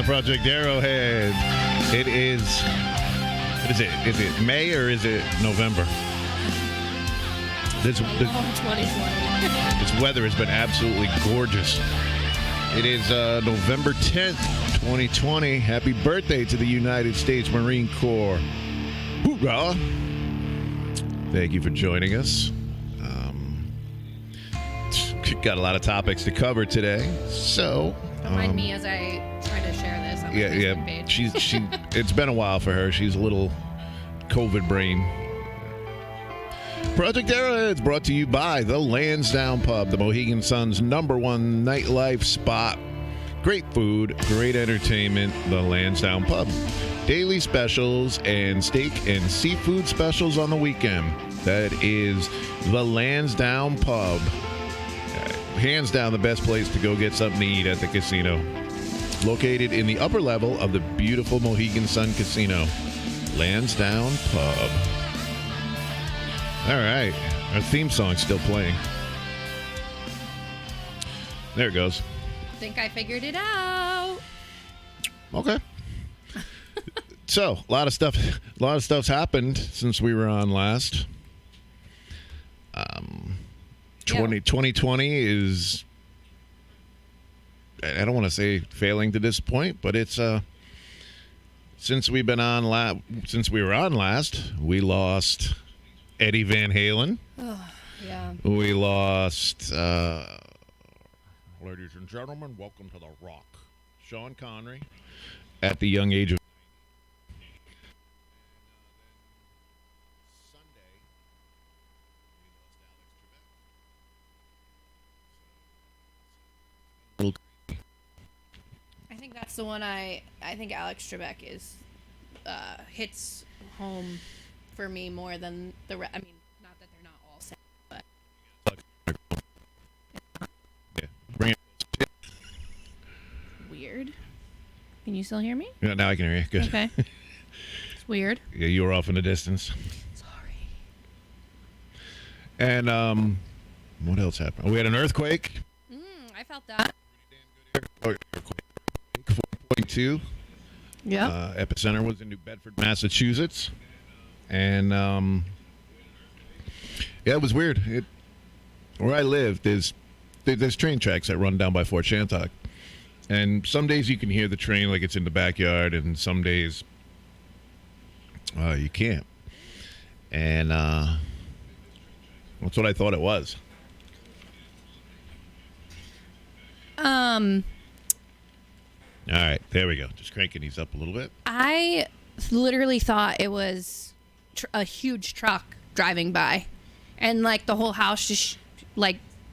Project Arrowhead. It is, what is it? Is it May or is it November? This 2020. This weather has been absolutely gorgeous. It is November 10th, 2020. Happy birthday to the United States Marine Corps. Hoorah! Thank you for joining us. Got a lot of topics to cover today, so remind me as I try to share this on my Facebook page. She it's been a while for her. She's a little COVID brain. Project Arrowhead is brought to you by the Lansdowne Pub, the Mohegan Sun's #1 nightlife spot. Great food, great entertainment, the Lansdowne Pub. Daily specials and steak and seafood specials on the weekend. That is the Lansdowne Pub. Hands down the best place to go get something to eat at the casino. Located in the upper level of the beautiful Mohegan Sun Casino. Lansdowne Pub. All right. Our theme song's still playing. There it goes. I think I figured it out. Okay. So, a lot of stuff's happened since we were on last. 2020 is, I don't want to say failing to disappoint, but it's since we were on last, we lost Eddie Van Halen. Oh, yeah. We lost, ladies and gentlemen, welcome to the Rock. Sean Connery at the young age of I think that's the one I think Alex Trebek is hits home for me more than the rest. I mean, not that they're not all sad, but yeah. Bring it. weird. Can you still hear me? Yeah, now I can hear you. Good. Okay. It's weird. Yeah, you were off in the distance. Sorry. And what else happened? We had an earthquake. I felt that. Earthquake 4.2. Yeah. Epicenter was in New Bedford, Massachusetts. And yeah, it was weird. Where I live, there's train tracks that run down by Fort Shantok. And some days you can hear the train like it's in the backyard, and some days you can't. And that's what I thought it was. All right, there we go. Just cranking these up a little bit. I literally thought it was a huge truck driving by, and like the whole house just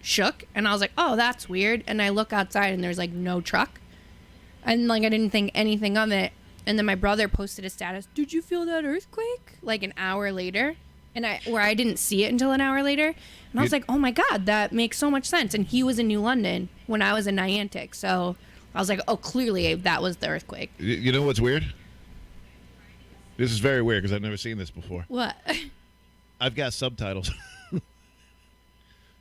shook, and I was like, oh, that's weird. And I look outside and there's like no truck, and like I didn't think anything of it. And then my brother posted a status, did you feel that earthquake? Like an hour later, and I didn't see it until an hour later, and I was like, oh my god, that makes so much sense. And he was in New London when I was in Niantic, so I was like, oh, clearly that was the earthquake. You know what's weird? This is very weird because I've never seen this before. What? I've got subtitles.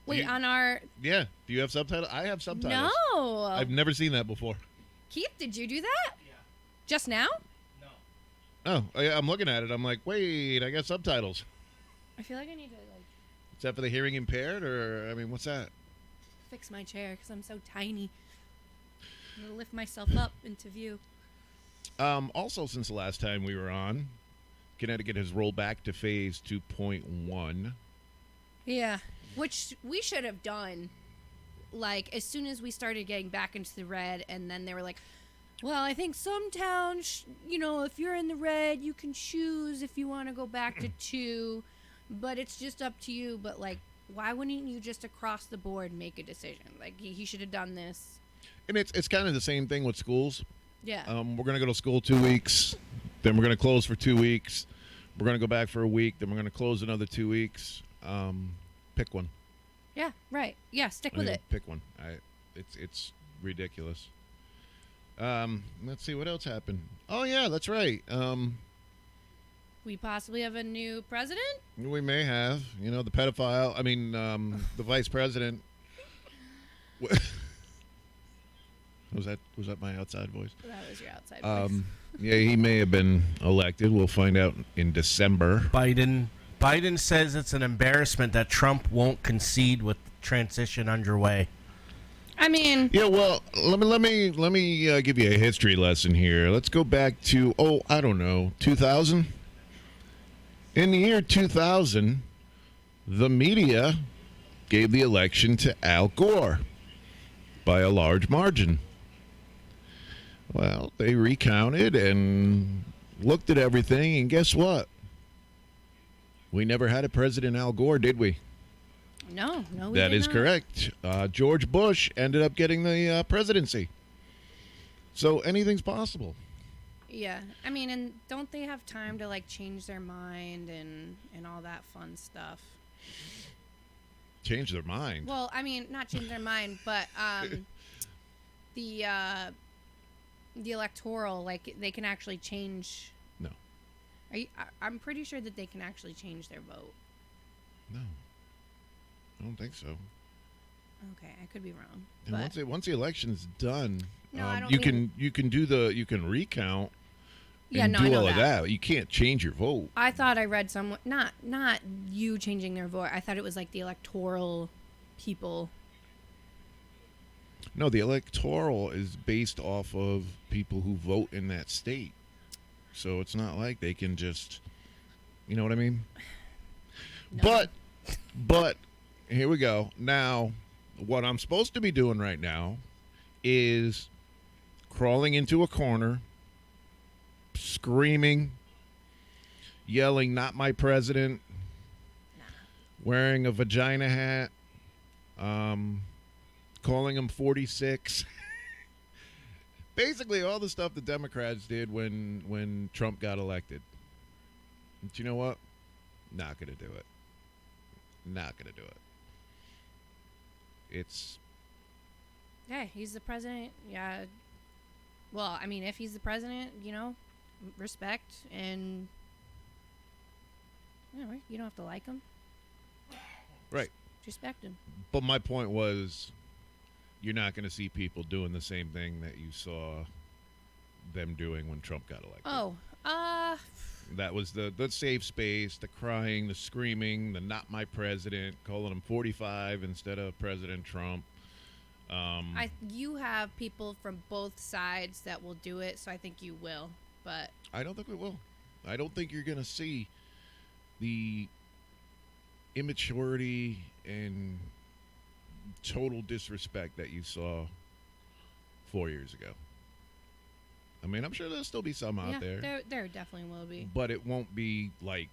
Wait, on our... Yeah. Do you have subtitles? I have subtitles. No. I've never seen that before. Keith, did you do that? Yeah. Just now? No. Oh, I'm looking at it. I'm like, wait, I got subtitles. I feel like I need to, Is that for the hearing impaired, or, I mean, what's that? fix my chair because I'm so tiny. I'm going to lift myself up into view. Also, since the last time we were on, Connecticut has rolled back to phase 2.1. Yeah, which we should have done, like, as soon as we started getting back into the red, and then they were like, well, I think some towns, if you're in the red, you can choose if you want to go back to 2, but it's just up to you. But, like, why wouldn't you just across the board make a decision? Like, he should have done this. And it's kind of the same thing with schools. Yeah. We're going to go to school 2 weeks, then we're going to close for 2 weeks. We're going to go back for a week, then we're going to close another 2 weeks. Pick one. Yeah, right. Yeah, stick with it. Pick one. It's ridiculous. Let's see what else happened. Oh yeah, that's right. We possibly have a new president? We may have. The pedophile. I mean, the vice president. Was that my outside voice? That was your outside voice. Yeah, he may have been elected. We'll find out in December. Biden says it's an embarrassment that Trump won't concede with transition underway. I mean, Yeah, well, let me give you a history lesson here. Let's go back to 2000. In the year 2000, the media gave the election to Al Gore by a large margin. Well, they recounted and looked at everything, and guess what? We never had a President Al Gore, did we? no, we That did is not. correct. George Bush ended up getting the presidency. So anything's possible. Yeah, I mean, and don't they have time to like change their mind and all that fun stuff? Change their mind. Well, I mean, not change their mind, but the electoral, like they can actually change. No. I'm pretty sure that they can actually change their vote. No. I don't think so. Okay, I could be wrong. And But once the election's done, No, I don't you mean- can recount yeah, and no, do I know all of that. that. You can't change your vote. I thought I read somewhere, not you changing their vote. I thought it was like the electoral people. No, the electoral is based off of people who vote in that state. So it's not like they can just, you know what I mean? No. But here we go. Now, what I'm supposed to be doing right now is crawling into a corner, screaming, yelling, "Not my president," wearing a vagina hat, calling him 46. Basically, all the stuff the Democrats did when Trump got elected. But you know what? Not going to do it. Not going to do it. It's... Yeah, he's the president. Yeah. Well, I mean, if he's the president, respect and you don't have to like him. Right. Just respect him. But my point was, you're not going to see people doing the same thing that you saw them doing when Trump got elected. Oh, That was the safe space, the crying, the screaming, the "not my president," calling him 45 instead of President Trump. You have people from both sides that will do it, so I think you will. But I don't think we will. I don't think you're going to see the immaturity and total disrespect that you saw 4 years ago. I mean, I'm sure there'll still be some out there, there definitely will be. but it won't be like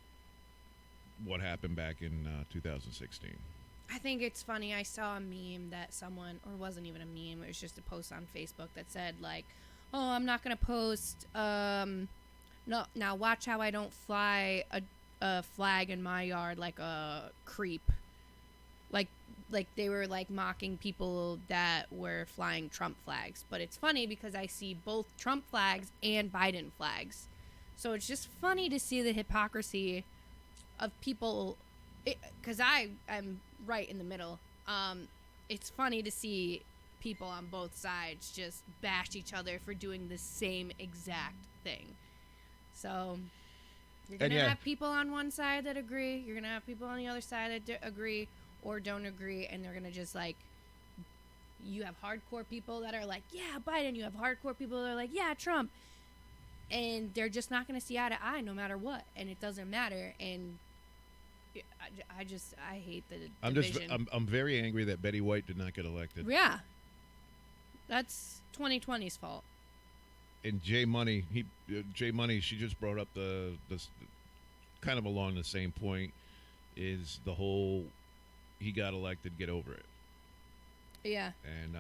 what happened back in 2016. I think it's funny. I saw a meme that someone, or it wasn't even a meme, it was just a post on Facebook that said, like, "Oh, I'm not going to post, no, now watch how I don't fly a flag in my yard like a creep." Like they were, like, mocking people that were flying Trump flags. But it's funny because I see both Trump flags and Biden flags. So it's just funny to see the hypocrisy of people, because I'm right in the middle. It's funny to see people on both sides just bash each other for doing the same exact thing. So you're going to have people on one side that agree. You're going to have people on the other side that agree or don't agree. And they're going to just, like, you have hardcore people that are like, yeah, Biden. You have hardcore people that are like, yeah, Trump. And they're just not going to see eye to eye no matter what. And it doesn't matter. And I hate the division. I'm very angry that Betty White did not get elected. Yeah. That's 2020's fault. And Jay Money, she just brought up the kind of along the same point, is the whole he got elected, get over it. Yeah. And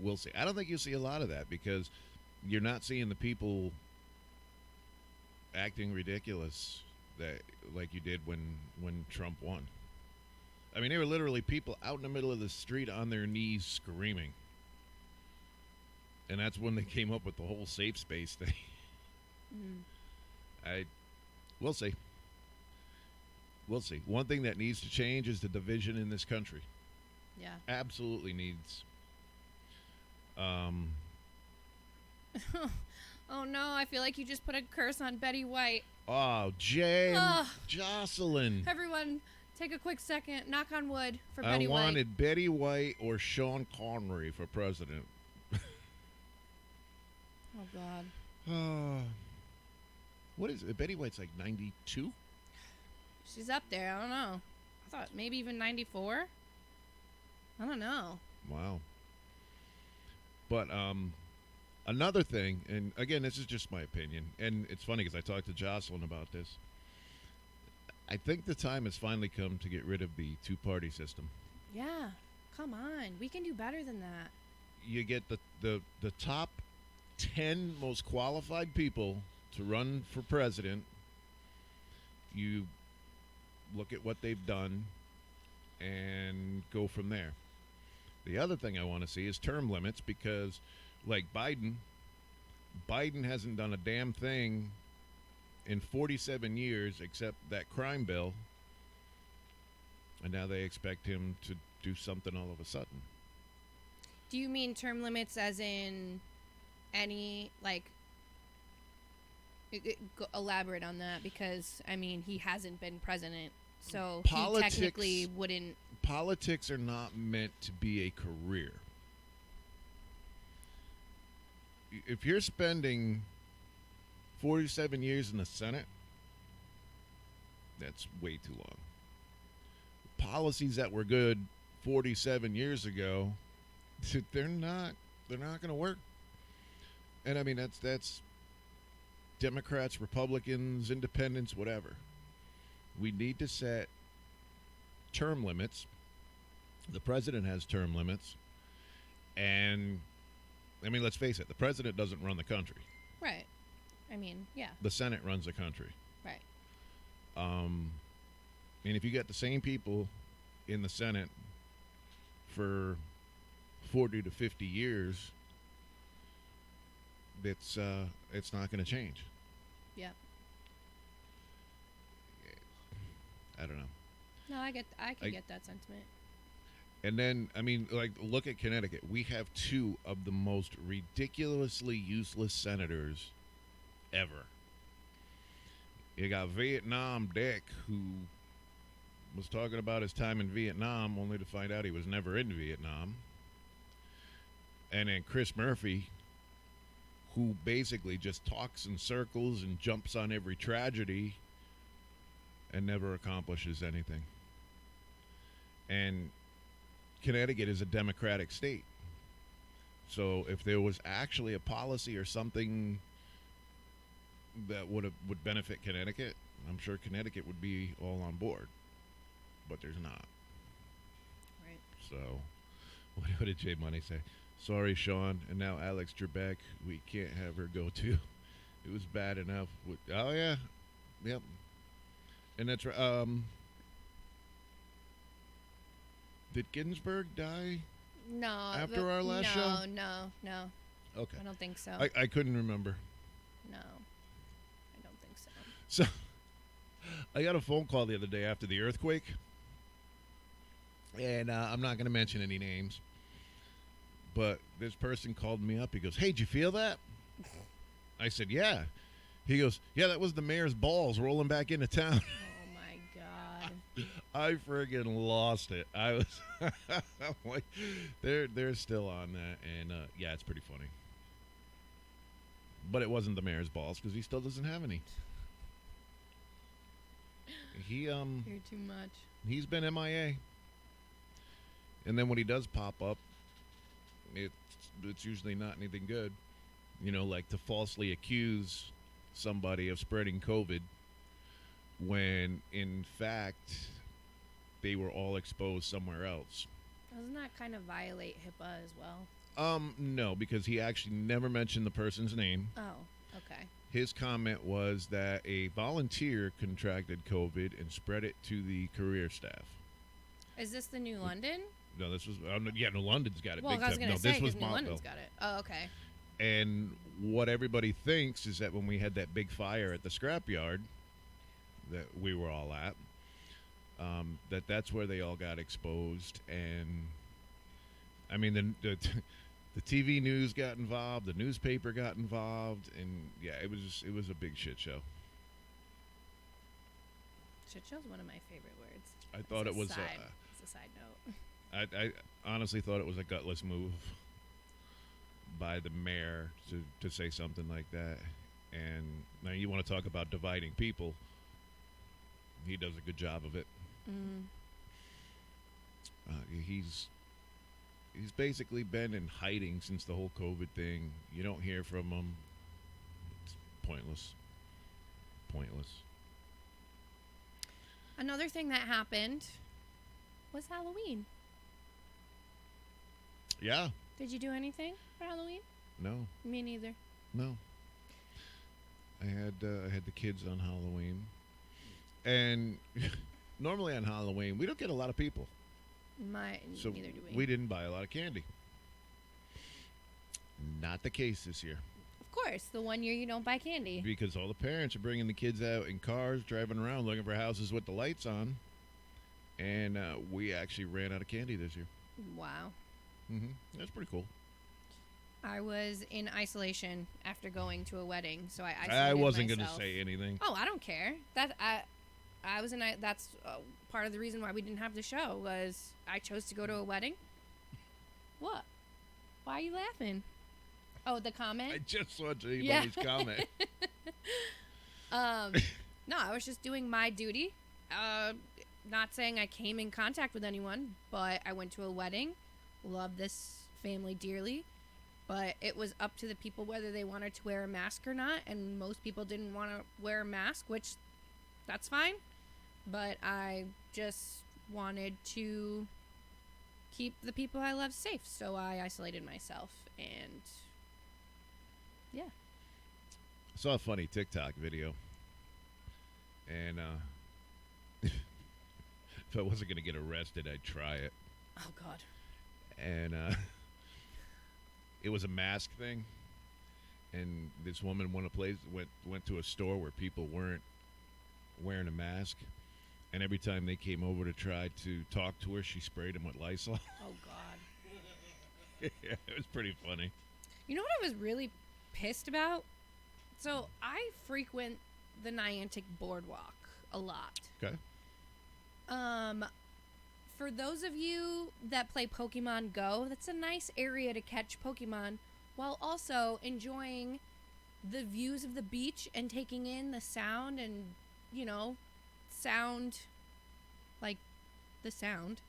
we'll see. I don't think you'll see a lot of that because you're not seeing the people acting ridiculous that like you did when Trump won. I mean, there were literally people out in the middle of the street on their knees screaming. And that's when they came up with the whole safe space thing. We'll see. We'll see. One thing that needs to change is the division in this country. Yeah. Absolutely needs. Oh no, I feel like you just put a curse on Betty White. Oh, Jay and Ugh. Jocelyn. Everyone, take a quick second. Knock on wood for I Betty White. wanted Betty White or Sean Connery for president. Oh God. What is it? Betty White's like 92? She's up there. I don't know. I thought maybe even 94. I don't know. Wow. But another thing, and again, this is just my opinion, and it's funny because I talked to Jocelyn about this. I think the time has finally come to get rid of the two-party system. Yeah. Come on. We can do better than that. You get the top 10 most qualified people to run for president. You look at what they've done and go from there. The other thing I want to see is term limits because, like Biden hasn't done a damn thing in 47 years except that crime bill, and now they expect him to do something all of a sudden. Do you mean term limits as in any, like, elaborate on that? Because, I mean, he hasn't been president, so he technically wouldn't. Politics are not meant to be a career. If you're spending 47 years in the Senate, that's way too long. Policies that were good 47 years ago, they're not going to work. And I mean that's Democrats, Republicans, Independents, whatever. We need to set term limits. The president has term limits. And I mean, let's face it, the president doesn't run the country. Right. I mean, yeah. The Senate runs the country. Right. And if you get the same people in the Senate for 40 to 50 years, it's not going to change. Yep. I don't know. No, I can get that sentiment. And then, I mean, like, look at Connecticut. We have two of the most ridiculously useless senators ever. You got Vietnam Dick, who was talking about his time in Vietnam, only to find out he was never in Vietnam. And then Chris Murphy, who basically just talks in circles and jumps on every tragedy and never accomplishes anything. And Connecticut is a democratic state. So if there was actually a policy or something that would benefit Connecticut, I'm sure Connecticut would be all on board. But there's not. Right. So what did Jay Money say? Sorry, Sean, and now Alex Trebek, we can't have her go too. It was bad enough. Oh yeah, yep. And that's did Ginsburg die? No. After our last show? No. Okay. I don't think so. I couldn't remember. No. I don't think so. So I got a phone call the other day after the earthquake, and I'm not going to mention any names, but this person called me up. He goes, "Hey, did you feel that?" I said, "Yeah." He goes, "Yeah, that was the mayor's balls rolling back into town." Oh my God. I friggin' lost it. I was I'm like, they're still on that, and yeah, it's pretty funny. But it wasn't the mayor's balls because he still doesn't have any. You're too much. He's been MIA, and then when he does pop up, it's usually not anything good. You know, like to falsely accuse somebody of spreading COVID when in fact they were all exposed somewhere else. Doesn't that kind of violate HIPAA as well? No, because he actually never mentioned the person's name. Oh, okay. His comment was that a volunteer contracted COVID and spread it to the career staff. Is this the New London? No, this was no, London's got it. Well, big I was time. going to No, say, this was because New Montville. London's got it. Oh, okay. And what everybody thinks is that when we had that big fire at the scrapyard that we were all at, that's where they all got exposed, and I mean, the TV news got involved, the newspaper got involved, and yeah, it was a big shit show. Shit show's one of my favorite words. I thought it was. It's a side note. I honestly thought it was a gutless move by the mayor to say something like that. And now you want to talk about dividing people. He does a good job of it. Mm. He's basically been in hiding since the whole COVID thing. You don't hear from him. It's pointless. Pointless. Another thing that happened was Halloween. Yeah. Did you do anything for Halloween? No. Me neither. No. I had the kids on Halloween, and normally on Halloween we don't get a lot of people. So neither do we. We didn't buy a lot of candy. Not the case this year. Of course, the one year you don't buy candy. Because all the parents are bringing the kids out in cars, driving around looking for houses with the lights on, and we actually ran out of candy this year. Wow. That's pretty cool. I was in isolation after going to a wedding, so I isolated I wasn't myself. going to say anything. Oh, I don't care. I was in. That's part of the reason why we didn't have the show was I chose to go to a wedding. What? Why are you laughing? Oh, the comment. I just saw J-Money's comment. No, I was just doing my duty. Not saying I came in contact with anyone, but I went to a wedding. Love this family dearly. But it was up to the people whether they wanted to wear a mask or not. And most people didn't want to wear a mask, which that's fine. But I just wanted to keep the people I love safe. So I isolated myself. And yeah. I saw a funny TikTok video. And if I wasn't going to get arrested, I'd try it. Oh, God. And it was a mask thing. And this woman went to a store where people weren't wearing a mask. And every time they came over to try to talk to her, she sprayed them with Lysol. Oh, God. Yeah, it was pretty funny. You know what I was really pissed about? So I frequent the Niantic Boardwalk a lot. Okay. For those of you that play Pokemon Go, that's a nice area to catch Pokemon while also enjoying the views of the beach and taking in the sound and, sound, like the sound,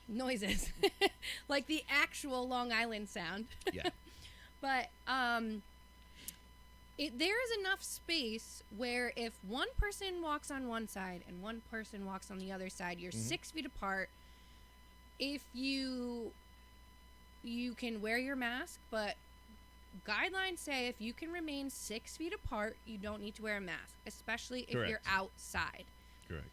noises, like the actual Long Island sound. Yeah. But, there is enough space where if one person walks on one side and one person walks on the other side, you're 6 feet apart. If you can wear your mask, but guidelines say if you can remain 6 feet apart, you don't need to wear a mask, especially if you're outside. Correct.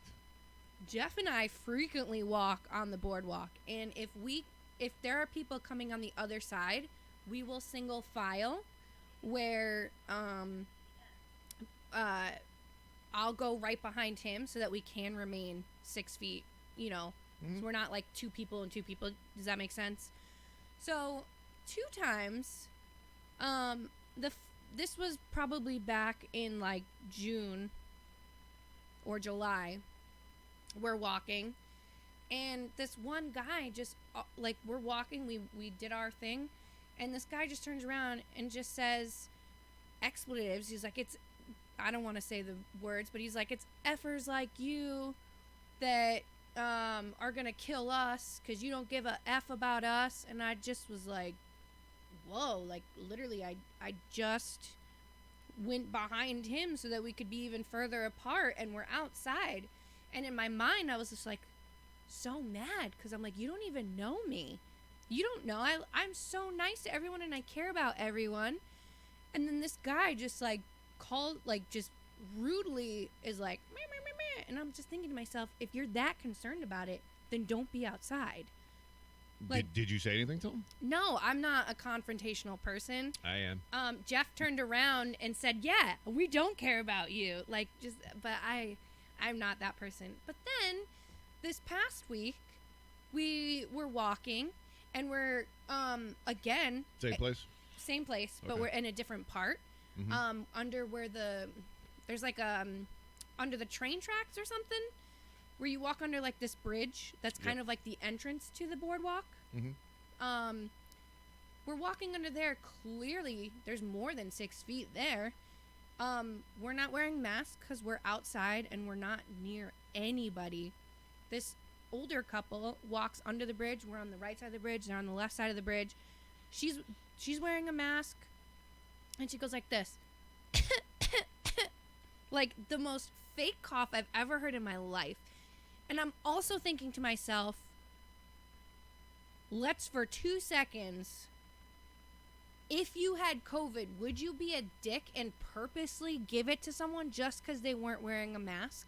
Jeff and I frequently walk on the boardwalk, and if there are people coming on the other side, we will single file where I'll go right behind him so that we can remain 6 feet, so we're not like two people and two people. Does that make sense? So 2 times, this was probably back in like June or July. We're walking, and this one guy just we're walking, we did our thing, and this guy just turns around and just says expletives. He's like, I don't want to say the words, but he's like, it's effers like you that are gonna kill us because you don't give a F about us. And I just was like, whoa, like literally I just went behind him so that we could be even further apart, and we're outside. And in my mind I was just like so mad because I'm like, you don't even know me. You don't know. I'm so nice to everyone and I care about everyone. And then this guy just just rudely is like, meh, meh, meh, meh. And I'm just thinking to myself, if you're that concerned about it, then don't be outside. Did you say anything to him? No, I'm not a confrontational person. I am. Jeff turned around and said, yeah, we don't care about you. But I'm not that person. But then this past week, we were walking, and we're again Same place? same place, but Okay. we're in a different part. Under where there's like under the train tracks or something, where you walk under like this bridge that's kind Yep. of like the entrance to the boardwalk. We're walking under there. Clearly, there's more than 6 feet there. We're not wearing masks because we're outside and we're not near anybody. This older couple walks under the bridge. We're on the right side of the bridge. They're on the left side of the bridge. She's wearing a mask, and she goes like this, like the most fake cough I've ever heard in my life. And I'm also thinking to myself, let's for 2 seconds. If you had COVID, would you be a dick and purposely give it to someone just because they weren't wearing a mask?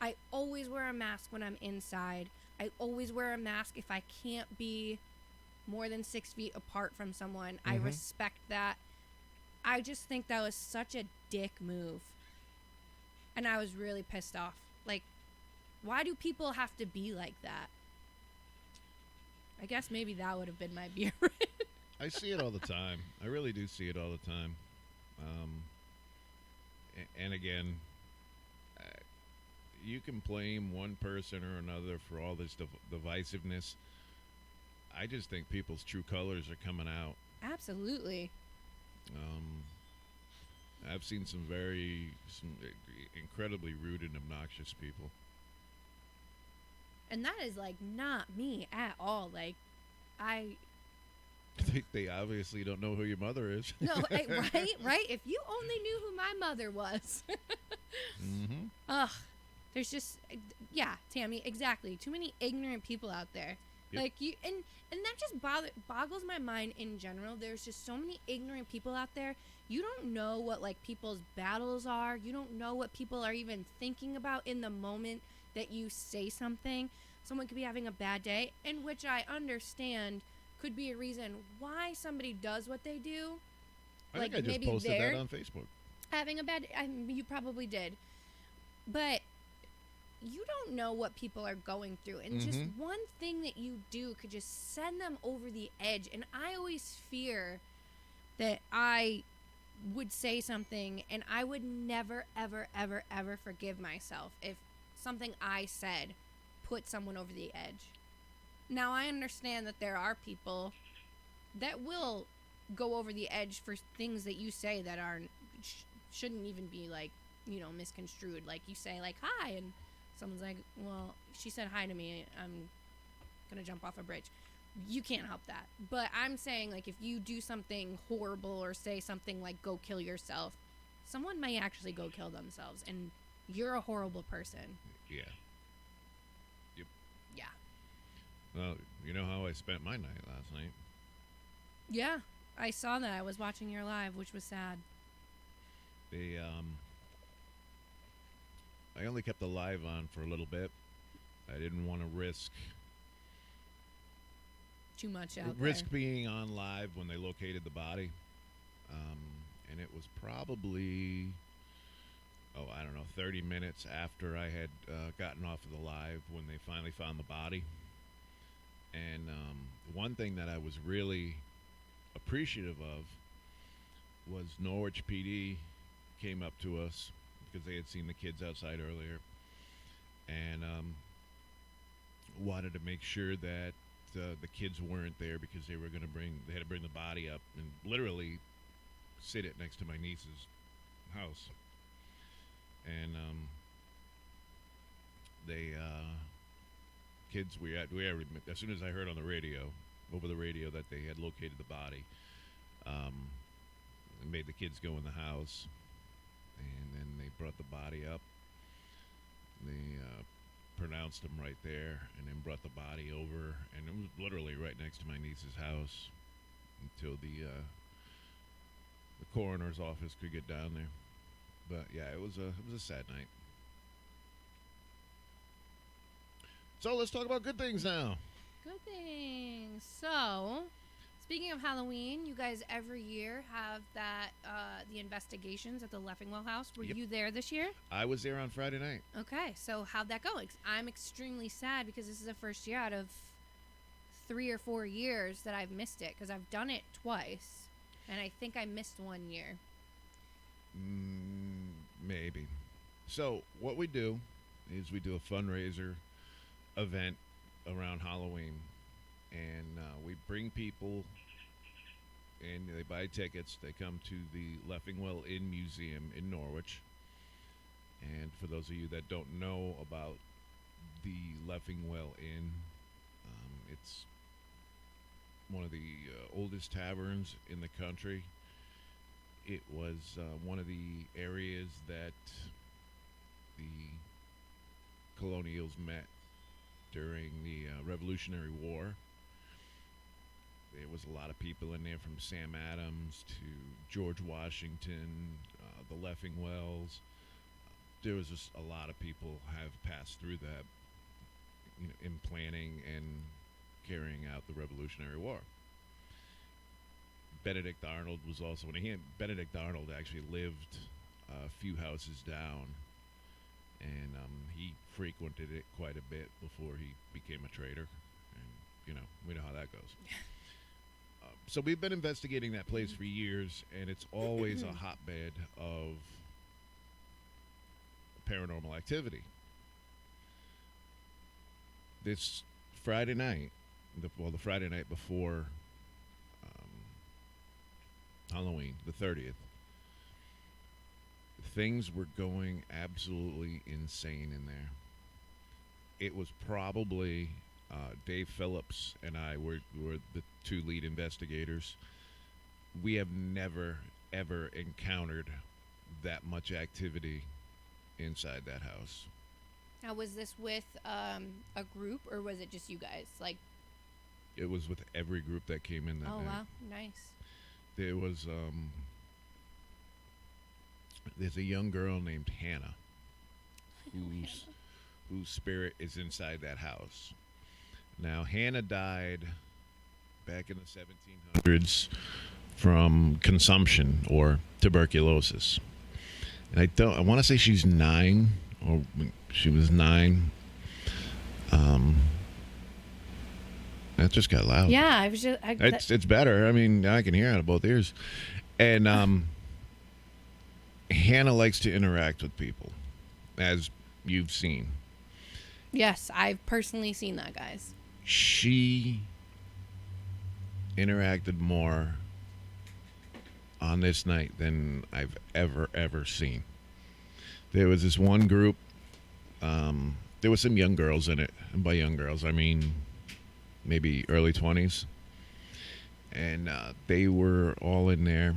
I always wear a mask when I'm inside. I always wear a mask if I can't be more than 6 feet apart from someone. I respect that. I just think that was such a dick move. And I was really pissed off. Like, why do people have to be like that? I guess maybe that would have been my beer. I see it all the time. I really do see it all the time. And again, you can blame one person or another for all this divisiveness. I just think people's true colors are coming out. Absolutely. I've seen some incredibly rude and obnoxious people. And that is like not me at all. Like, They obviously don't know who your mother is. no, right. If you only knew who my mother was. Ugh, there's just, yeah, Tammy, exactly. Too many ignorant people out there. Yep. Like you, and that just boggles my mind in general. There's just so many ignorant people out there. You don't know what like people's battles are. You don't know what people are even thinking about in the moment that you say something. Someone could be having a bad day, and which I understand could be a reason why somebody does what they do. I think I just posted that on Facebook. Having a bad, you probably did, but you don't know what people are going through, and just one thing that you do could just send them over the edge. And I always fear that I would say something and I would never ever ever ever forgive myself if something I said put someone over the edge. Now I understand that there are people that will go over the edge for things that you say that are shouldn't even be like, misconstrued. Like you say like hi, and someone's like, well, she said hi to me, I'm gonna jump off a bridge. You can't help that. But I'm saying, like, if you do something horrible or say something like go kill yourself, someone may actually go kill themselves, and you're a horrible person. Yeah. Yep. Yeah. Well, you know how I spent my night last night? Yeah, I saw that. I was watching your live, which was sad. I only kept the live on for a little bit. I didn't want to risk Too much out risk there. being on live when they located the body. And it was probably, I don't know, 30 minutes after I had gotten off of the live when they finally found the body. And one thing that I was really appreciative of was Norwich PD came up to us because they had seen the kids outside earlier and wanted to make sure that the kids weren't there because they had to bring the body up and literally sit it next to my niece's house. And they kids as soon as I heard on the radio, over the radio, that they had located the body, it made the kids go in the house, and then they brought the body up. They pronounced him right there, and then brought the body over, and it was literally right next to my niece's house until the coroner's office could get down there. But yeah, it was a sad night. So let's talk about good things now. Good things. So, speaking of Halloween, you guys every year have that the investigations at the Leffingwell house. Were Yep. you there this year? I was there on Friday night. Okay, so how'd that go? I'm extremely sad because this is the first year out of 3 or 4 years that I've missed it because I've done it twice, and I think I missed 1 year. Maybe. So what we do is we do a fundraiser event around Halloween, and we bring people, and they buy tickets. They come to the Leffingwell Inn Museum in Norwich. And for those of you that don't know about the Leffingwell Inn, it's one of the oldest taverns in the country. It was one of the areas that the colonials met during the Revolutionary War. There was a lot of people in there, from Sam Adams to George Washington, the Leffingwells. There was just a lot of people have passed through that, in planning and carrying out the Revolutionary War. Benedict Arnold was also Benedict Arnold actually lived a few houses down, and he frequented it quite a bit before he became a trader. And we know how that goes. So we've been investigating that place for years, and it's always a hotbed of paranormal activity. This Friday night, the Friday night before Halloween, the 30th, things were going absolutely insane in there. It was probably Dave Phillips and I were the two lead investigators. We have never, ever encountered that much activity inside that house. Now, was this with a group, or was it just you guys? It was with every group that came in that night. Oh, wow. Nice. There was there's a young girl named Hannah whose spirit is inside that house. Now, Hannah died back in the 1700s from consumption or tuberculosis. And I want to say she's 9, or she was 9. That just got loud. Yeah, I was just. It's better. I mean, I can hear out of both ears. And Hannah likes to interact with people, as you've seen. Yes, I've personally seen that, guys. She interacted more on this night than I've ever seen. There was this one group. There was some young girls in it, and by young girls I mean maybe early 20s, and they were all in there.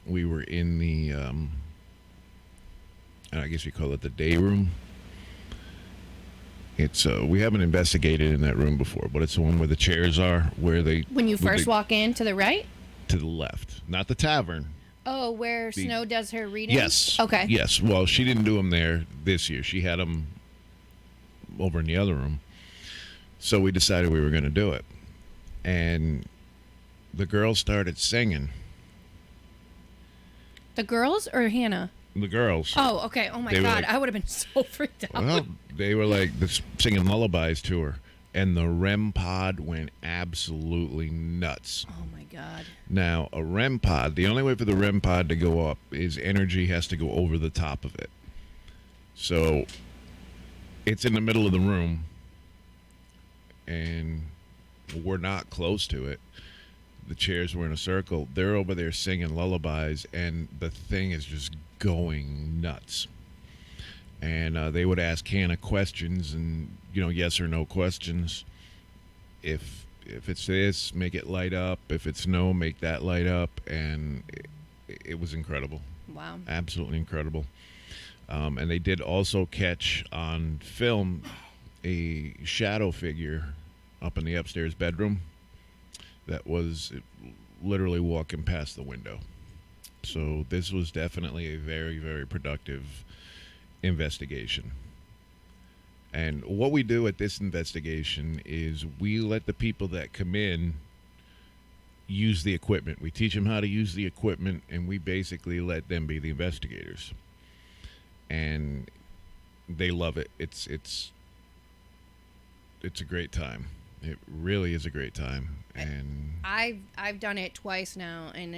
We were in the I guess you call it the day room. It's we haven't investigated in that room before, but it's the one where the chairs are, when you first walk in, to the right, to the left, not the tavern. Oh, where Snow does her readings? Yes. Okay. Yes. Well, she didn't do them there this year. She had them over in the other room. So we decided we were going to do it. And the girls started singing. The girls or Hannah? The girls. Oh, okay. Oh, my God. I would have been so freaked out. Well, they were singing lullabies to her. And the REM pod went absolutely nuts. Oh, my God. Now, a REM pod, the only way for the REM pod to go up is energy has to go over the top of it. So it's in the middle of the room, and we're not close to it. The chairs were in a circle. They're over there singing lullabies, and the thing is just going nuts. And they would ask Hannah questions, and yes or no questions. If it's this, make it light up. If it's no, make that light up. And it was incredible. Wow. Absolutely incredible. And they did also catch on film a shadow figure up in the upstairs bedroom that was literally walking past the window. So this was definitely a very, very productive investigation. And what we do at this investigation is we let the people that come in use the equipment. We teach them how to use the equipment, and we basically let them be the investigators. And they love it. It's a great time. It really is a great time, and I've done it twice now, and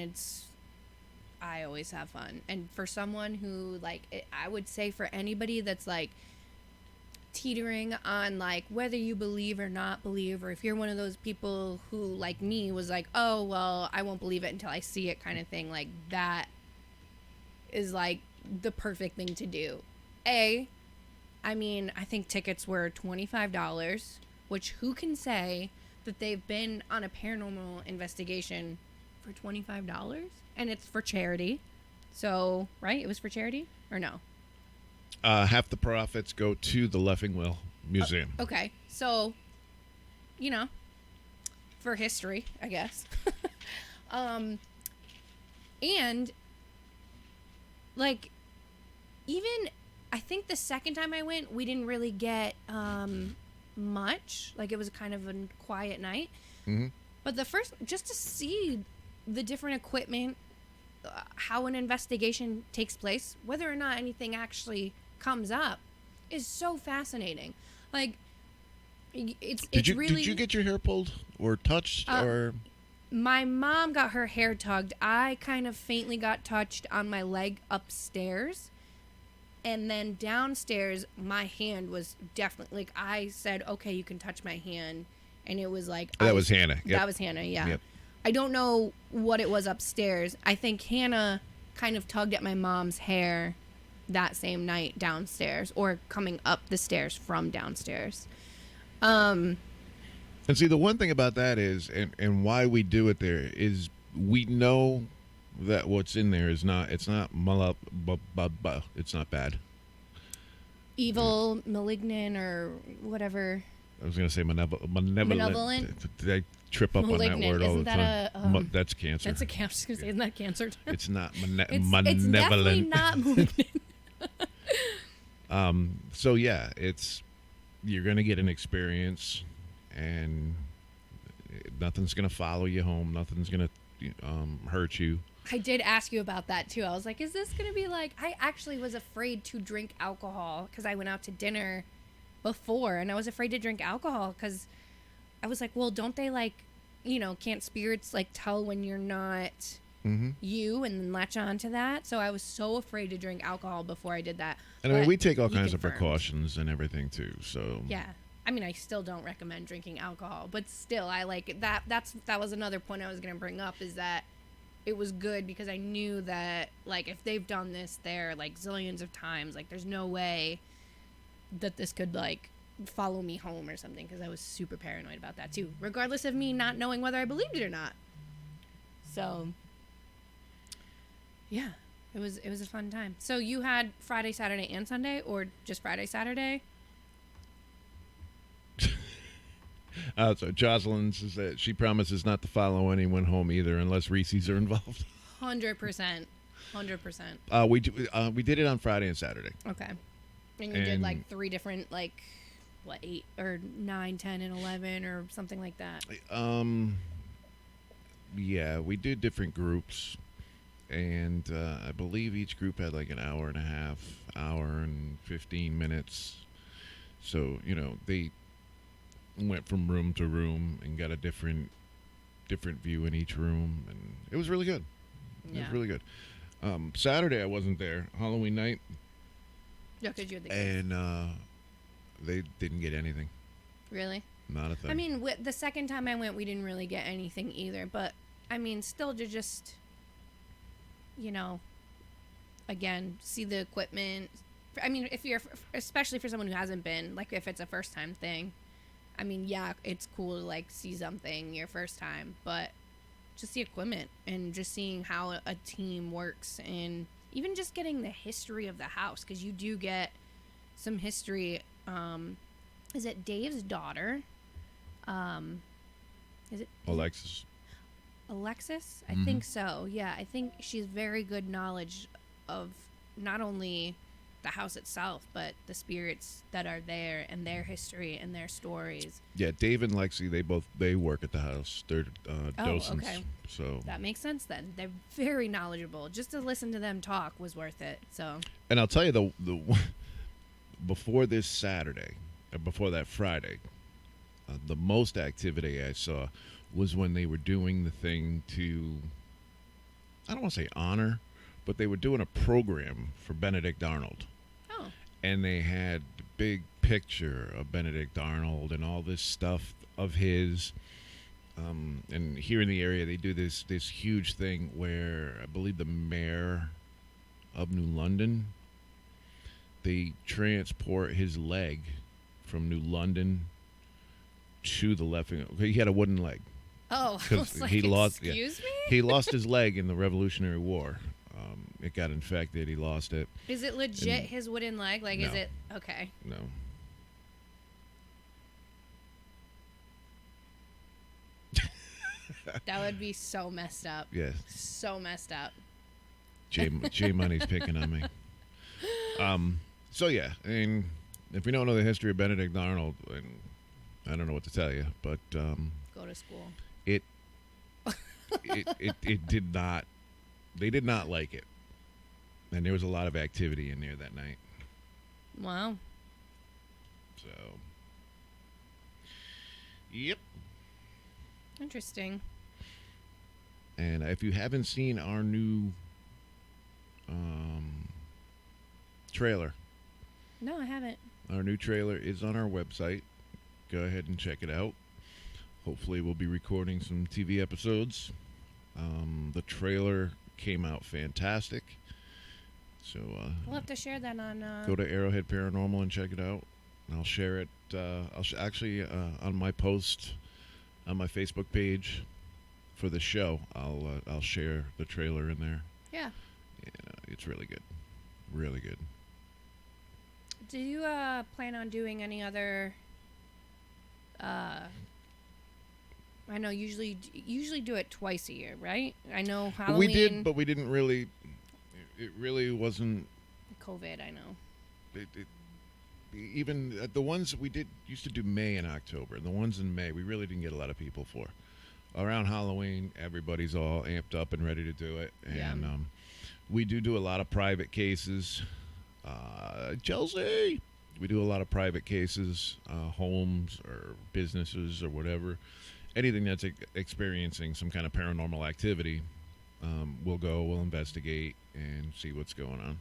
I always have fun. And for someone who I would say for anybody that's like teetering on like whether you believe or not believe, or if you're one of those people who like me was like, oh well, I won't believe it until I see it kind of thing, like that is like the perfect thing to do. I mean, I think tickets were $25, which who can say that they've been on a paranormal investigation for $25? And it's for charity. So, right? It was for charity or no? half the profits go to the Leffingwell Museum. Okay. So, for history, I guess. And like even I think the second time I went, we didn't really get much. Like it was kind of a quiet night. Mm-hmm. But the first, just to see the different equipment, how an investigation takes place, whether or not anything actually comes up, is so fascinating. Like Did you get your hair pulled or touched or? My mom got her hair tugged. I kind of faintly got touched on my leg upstairs. And then downstairs, my hand was definitely, like, I said, okay, you can touch my hand. And it was like... That was Hannah. Yep. That was Hannah, yeah. Yep. I don't know what it was upstairs. I think Hannah kind of tugged at my mom's hair that same night downstairs, or coming up the stairs from downstairs. And see, the one thing about that is, and why we do it there, is we know that what's in there is not, it's not bad. Evil, malignant, or whatever. I was going to say malevolent. Malevolent? I trip up Malignant. on that word all the Isn't time. that That's cancer. That's a cancer. I was going to say, isn't that cancer? It's not It's malevolent. definitely not malignant. So yeah, you're going to get an experience, and nothing's going to follow you home. Nothing's going to hurt you. I did ask you about that too. I was like, is this going to be like... I actually was afraid to drink alcohol because I went out to dinner before, and I was afraid to drink alcohol because I was like, well, don't they like, can't spirits like tell when you're not you and then latch on to that? So I was so afraid to drink alcohol before I did that. And I mean, But we take all he kinds of confirmed. precautions and everything too. So Yeah. I mean, I still don't recommend drinking alcohol, but still, I like that. That was another point I was going to bring up, is that it was good because I knew that, like, if they've done this there, like, zillions of times, like, there's no way that this could, like, follow me home or something, because I was super paranoid about that, too, regardless of me not knowing whether I believed it or not. So, yeah, it was a fun time. So you had Friday, Saturday, and Sunday, or just Friday, Saturday? So Jocelyn says that she promises not to follow anyone home either unless Reese's are involved. 100%. 100%. We did it on Friday and Saturday. Okay. And you did like 3 different, like, what, 8 or 9, 10, and 11 or something like that? Yeah, we did different groups. And I believe each group had like an hour and a half, hour and 15 minutes. So, they went from room to room and got a different view in each room, and it was really good. It was really good. Saturday I wasn't there. Halloween night. Yeah, because you had the kids. And they didn't get anything. Really? Not a thing. I mean, the second time I went, we didn't really get anything either. But, I mean, still to just, again, see the equipment. I mean, especially for someone who hasn't been, like if it's a first time thing. I mean, yeah, it's cool to, like, see something your first time, but just the equipment and just seeing how a team works, and even just getting the history of the house, because you do get some history. Is it Dave's daughter? Is it Alexis? Alexis? I think so, yeah. I think she's very good knowledge of not only the house itself, but the spirits that are there and their history and their stories. Yeah, Dave and Lexi, they work at the house. They're docents. Okay. So That makes sense then. They're very knowledgeable. Just to listen to them talk was worth it. So. And I'll tell you the before this Saturday, before that Friday, The most activity I saw was when they were doing the thing to, I don't want to say honor, but they were doing a program for Benedict Arnold. Oh. And they had the big picture of Benedict Arnold and all this stuff of his. And here in the area, they do this huge thing where I believe the mayor of New London, they transport his leg from New London to the left. He had a wooden leg. Oh, I was like, excuse me? He lost his leg in the Revolutionary War. It got infected. He lost it. Is it legit his wooden leg? Like, no. Is it? Okay. No. That would be so messed up. Yes. So messed up. J Money's picking on me. So, yeah. I mean, if you don't know the history of Benedict Arnold, I don't know what to tell you, but Go to school. It did not. They did not like it, and there was a lot of activity in there that night. Wow. So, yep. Interesting. And if you haven't seen our new trailer, No, I haven't. our new trailer is on our website. Go ahead and check it out. Hopefully, we'll be recording some TV episodes. The trailer came out fantastic. So We'll have to share that on. go to Arrowhead Paranormal and check it out. I'll share it. Actually on my post on my Facebook page for the show. I'll share the trailer in there. Yeah. It's really good. Really good. Do you plan on doing any other? I know usually do it twice a year, right? I know Halloween. We did, but we didn't really. It really wasn't. COVID, I know. Even the ones we used to do May and October. The ones in May, we really didn't get a lot of people for. Around Halloween, everybody's all amped up and ready to do it, and we do a lot of private cases. Chelsea, we do a lot of private cases, homes or businesses or whatever. Anything that's experiencing some kind of paranormal activity, we'll investigate and see what's going on.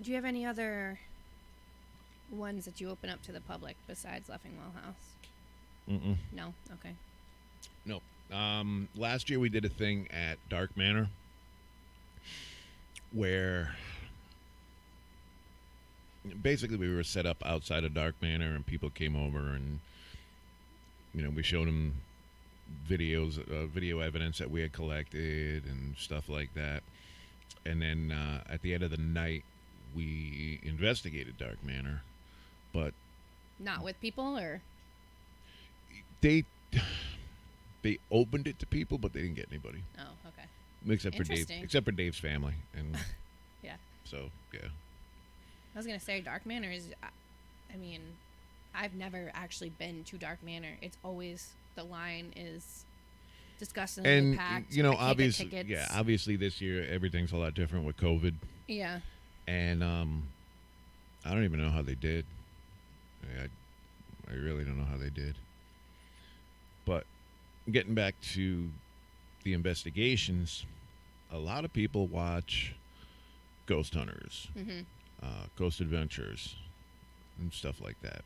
Do you have any other ones that you open up to the public besides Leffingwell House? Mm-mm. No? Okay. Nope. Last year we did a thing at Dark Manor where basically we were set up outside of Dark Manor and people came over and we showed them videos, video evidence that we had collected and stuff like that. And then at the end of the night, we investigated Dark Manor, but not with people, or they opened it to people, but they didn't get anybody. Oh, okay. Except for Dave's family, and yeah. So yeah. I was gonna say Dark Manor is. I mean, I've never actually been to Dark Manor. It's always the line is disgustingly packed. And obviously this year everything's a lot different with COVID. Yeah. And I don't even know how they did. I really don't know how they did. But getting back to the investigations, a lot of people watch Ghost Hunters, Ghost Adventures, and stuff like that.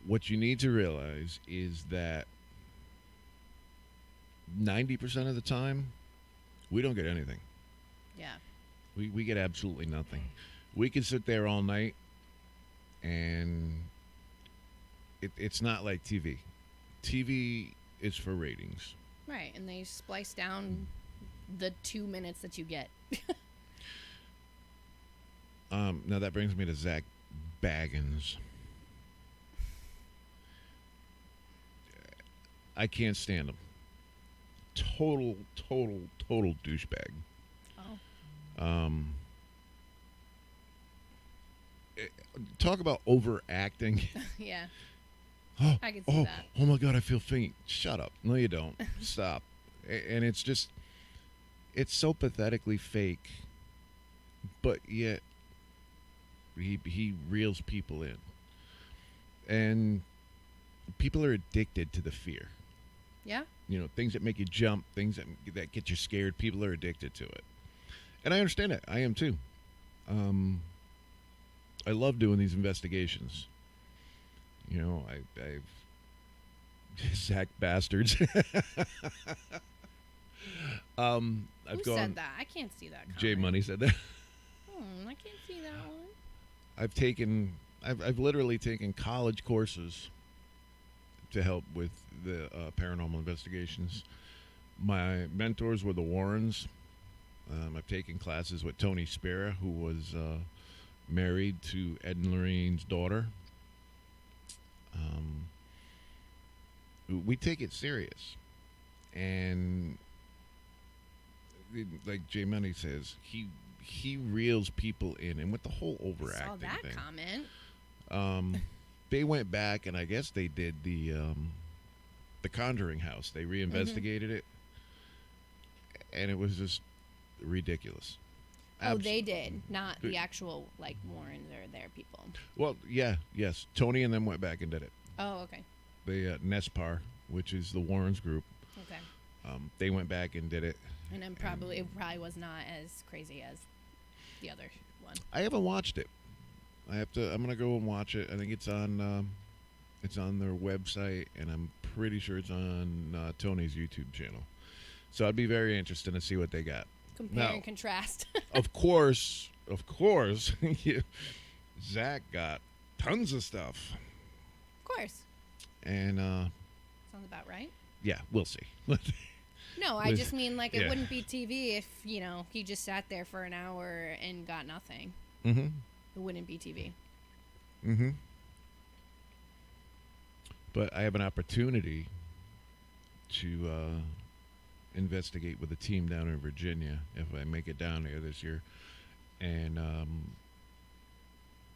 What you need to realize is that 90% of the time, we don't get anything. Yeah. We get absolutely nothing. We can sit there all night, and it's not like TV. TV is for ratings. Right, and they splice down the 2 minutes that you get. Now that brings me to Zach Baggins. I can't stand him. Total douchebag. Oh. Talk about overacting. Yeah. Oh, I can see that. Oh my God, I feel faint. Shut up. No, you don't. Stop. And it's just, it's so pathetically fake, but yet he reels people in. And people are addicted to the fear. Yeah. Things that make you jump, things that get you scared. People are addicted to it, and I understand it. I am too. I love doing these investigations. I've Zach bastards. I've Who gone. said that? I can't see that. Jay comment. Money said that. I can't see that one. I've literally taken college courses to help with the paranormal investigations. My mentors were the Warrens. I've taken classes with Tony Spera, who was married to Ed and Lorraine's daughter. We take it serious, and like Jay Money says, he reels people in, and with the whole overacting saw that thing. comment. They went back, and I guess they did the Conjuring house. They reinvestigated it, and it was just ridiculous. Oh, they did, not the actual Warrens or their people. Well, yes. Tony and them went back and did it. Oh, okay. The Nespar, which is the Warrens group. Okay. They went back and did it. And it probably was not as crazy as the other one. I haven't watched it. I'm gonna go and watch it. I think it's on their website, and I'm pretty sure it's on Tony's YouTube channel. So I'd be very interested to see what they got. Compare and contrast. Of course, Zach got tons of stuff. Of course. And sounds about right. Yeah, we'll see. No, I just mean it wouldn't be TV if he just sat there for an hour and got nothing. Mm-hmm. It wouldn't be TV. Mm-hmm. But I have an opportunity to investigate with a team down in Virginia if I make it down there this year. And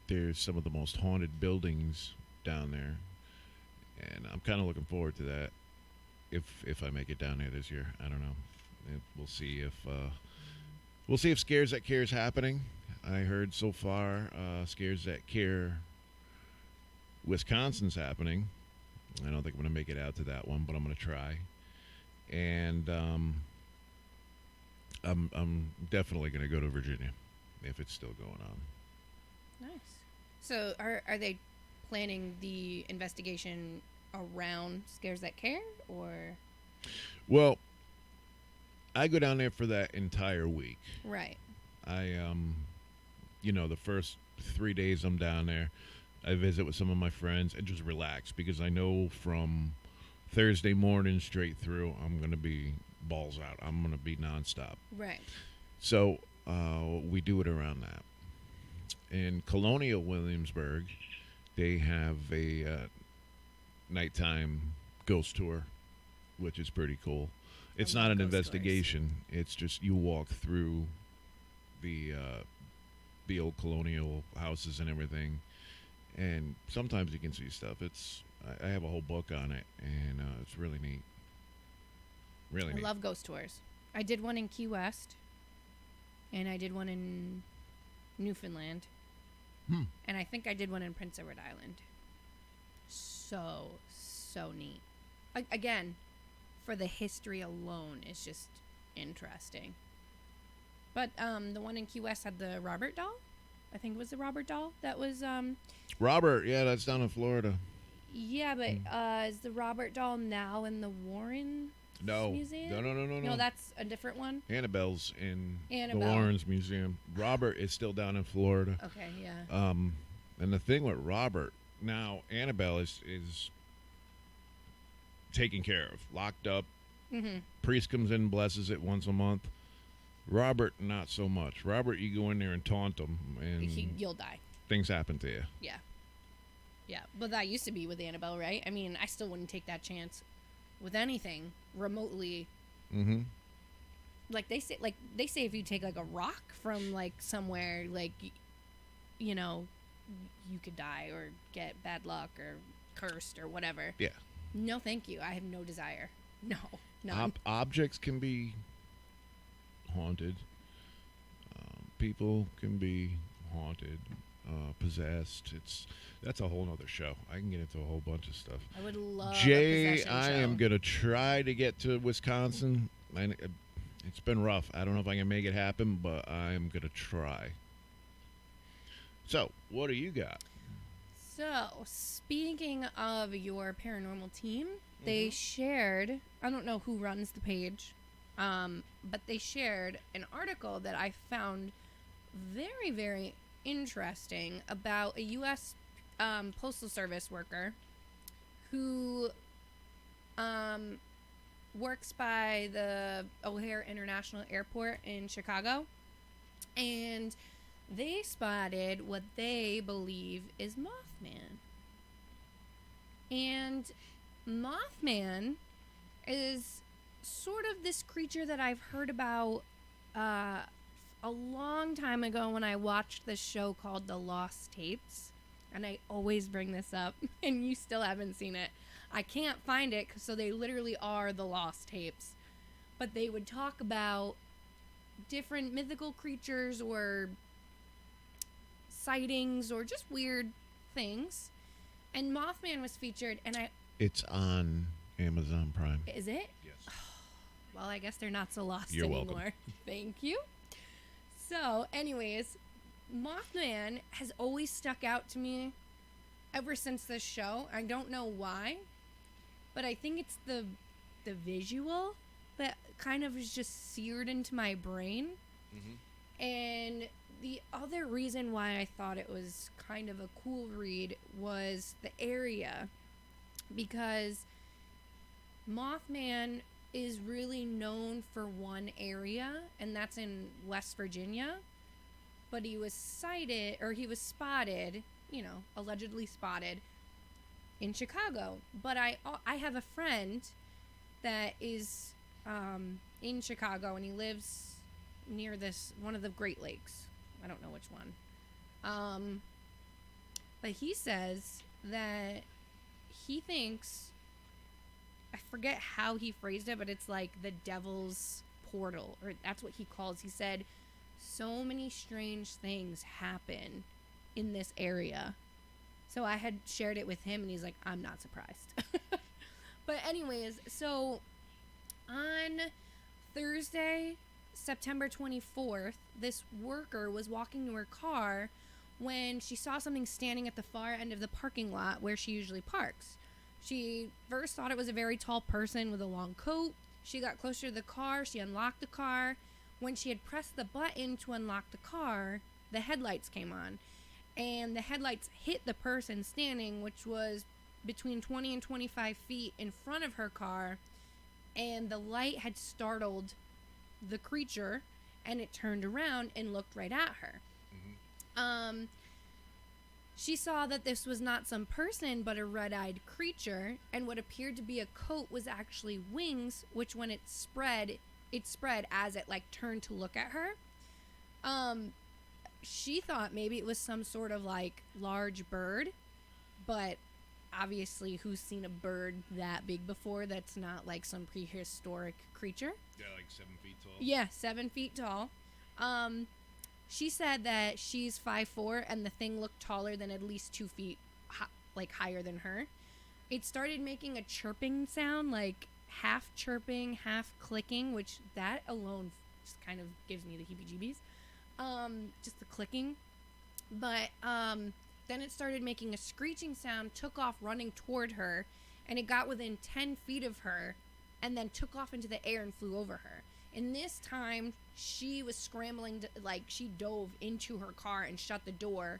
there's some of the most haunted buildings down there. And I'm kind of looking forward to that if I make it down there this year. I don't know. We'll see if Scares That Care is happening. I heard so far Scares That Care Wisconsin's happening. I don't think I'm going to make it out to that one, but I'm going to try. And I'm definitely going to go to Virginia if it's still going on. Nice. So are they planning the investigation around Scares That Care, or? Well, I go down there for that entire week. Right. I the first 3 days I'm down there, I visit with some of my friends and just relax, because I know from Thursday morning straight through I'm going to be balls out. I'm going to be nonstop. Right. So we do it around that. In Colonial Williamsburg, they have a nighttime ghost tour, which is pretty cool. It's not an investigation. It's just you walk through the old colonial houses and everything, and sometimes you can see stuff. I have a whole book on it, and it's really neat. Really neat. I love ghost tours. I did one in Key West, and I did one in Newfoundland, and I think I did one in Prince Edward Island. So neat. Again, for the history alone, it's just interesting. But the one in Key West had the Robert doll. I think it was the Robert doll that was Robert, yeah, that's down in Florida. Yeah, but is the Robert doll now in the Warren Museum? No. No, that's a different one. Annabelle's in Annabelle. the Warrens Museum. Robert is still down in Florida. Okay, yeah. And the thing with Robert, now Annabelle is taken care of, locked up. Mm-hmm. Priest comes in and blesses it once a month. Robert, not so much. Robert, you go in there and taunt him, and you'll die. Things happen to you. Yeah. Yeah, but that used to be with Annabelle, right? I mean, I still wouldn't take that chance with anything remotely. Mm-hmm. They say if you take a rock from somewhere, you could die or get bad luck or cursed or whatever. Yeah. No, thank you. I have no desire. No, none. Objects can be haunted. People can be haunted. possessed. That's a whole nother show. I can get into a whole bunch of stuff. I would love Jay, a possession I show. am gonna try to get to Wisconsin. It's been rough. I don't know if I can make it happen, but I'm gonna try. So, what do you got? So, speaking of your paranormal team, they shared, I don't know who runs the page, but they shared an article that I found very, very interesting about a U.S. Postal Service worker who works by the O'Hare International Airport in Chicago. And they spotted what they believe is Mothman. And Mothman is sort of this creature that I've heard about a long time ago when I watched this show called The Lost Tapes. And I always bring this up, and you still haven't seen it. I can't find it, so they literally are the Lost Tapes. But they would talk about different mythical creatures or sightings or just weird things. And Mothman was featured, and It's on Amazon Prime. Is it? Yes. Well, I guess they're not so lost You're anymore. welcome. Thank you. So, anyways, Mothman has always stuck out to me ever since this show. I don't know why, but I think it's the visual that kind of is just seared into my brain. Mm-hmm. And the other reason why I thought it was kind of a cool read was the area, because Mothman is really known for one area, and that's in West Virginia. But he was spotted, allegedly spotted in Chicago. But I have a friend that is in Chicago, and he lives near one of the Great Lakes. I don't know which one. But he says that he thinks, I forget how he phrased it, but it's like the devil's portal, or that's what he calls. He said, so many strange things happen in this area. So I had shared it with him, and he's like, I'm not surprised. But anyways, so on Thursday, September 24th, this worker was walking to her car when she saw something standing at the far end of the parking lot where she usually parks. She first thought it was a very tall person with a long coat. She got closer to the car. She unlocked the car. When she had pressed the button to unlock the car, the headlights came on. And the headlights hit the person standing, which was between 20 and 25 feet in front of her car. And the light had startled the creature, and it turned around and looked right at her. Mm-hmm. She saw that this was not some person, but a red-eyed creature, and what appeared to be a coat was actually wings, which when it spread as it turned to look at her. She thought maybe it was some sort of large bird, but obviously who's seen a bird that big before that's not some prehistoric creature? Yeah, 7 feet tall. Yeah, 7 feet tall. She said that she's 5'4", and the thing looked taller than at least 2 feet, higher than her. It started making a chirping sound, half chirping, half clicking, which that alone just kind of gives me the heebie-jeebies. Just the clicking. But then it started making a screeching sound, took off running toward her, and it got within 10 feet of her, and then took off into the air and flew over her. And this time, she was scrambling to, she dove into her car and shut the door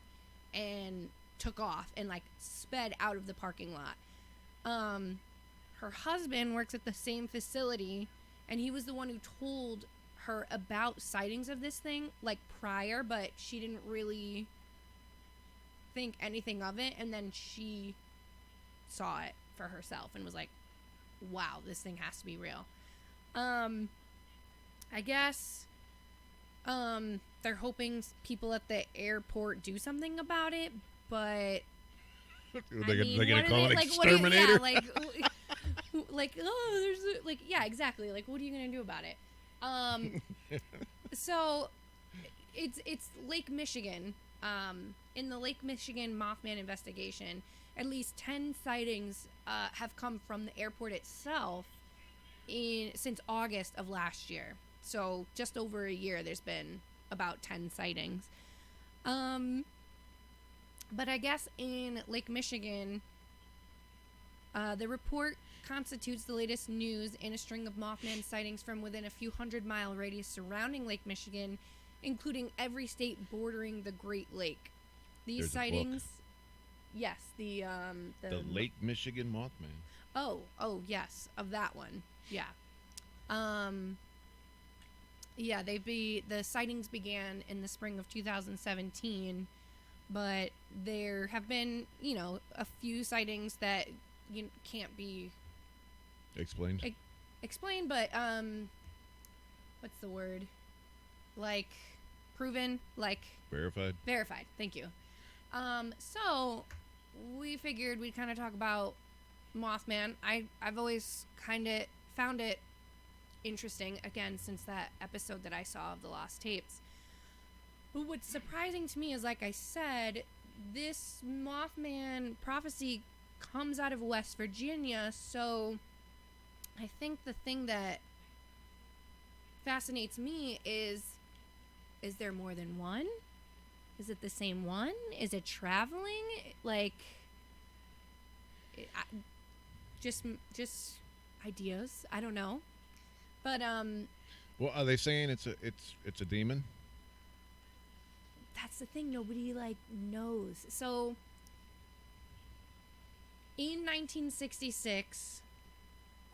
and took off and, sped out of the parking lot. Her husband works at the same facility, and he was the one who told her about sightings of this thing, prior, but she didn't really think anything of it, and then she saw it for herself and was like, wow, this thing has to be real. I guess they're hoping people at the airport do something about it, but they're gonna call an exterminator. Yeah, exactly. What are you gonna do about it? So it's Lake Michigan. In the Lake Michigan Mothman investigation, at least 10 sightings have come from the airport itself since August of last year. So just over a year, there's been about 10 sightings. But I guess in Lake Michigan, the report constitutes the latest news in a string of Mothman sightings from within a few 100-mile radius surrounding Lake Michigan, including every state bordering the Great Lake. These There's a sightings, yes, the Lake Michigan Mothman. Oh, yes, of that one, yeah. Yeah, the sightings began in the spring of 2017, but there have been, a few sightings that can't be Explained. explained, but what's the word? Like proven, like Verified. verified. Thank you. So we figured we'd kind of talk about Mothman. I've always kind of found it interesting, again, since that episode that I saw of the Lost Tapes. But what's surprising to me is, like I said, this Mothman prophecy comes out of West Virginia, so I think the thing that fascinates me is there more than one? Is it the same one? Is it traveling? Like, just ideas. I don't know. But Well, are they saying it's a demon? that's the thing. Nobody knows. So in 1966,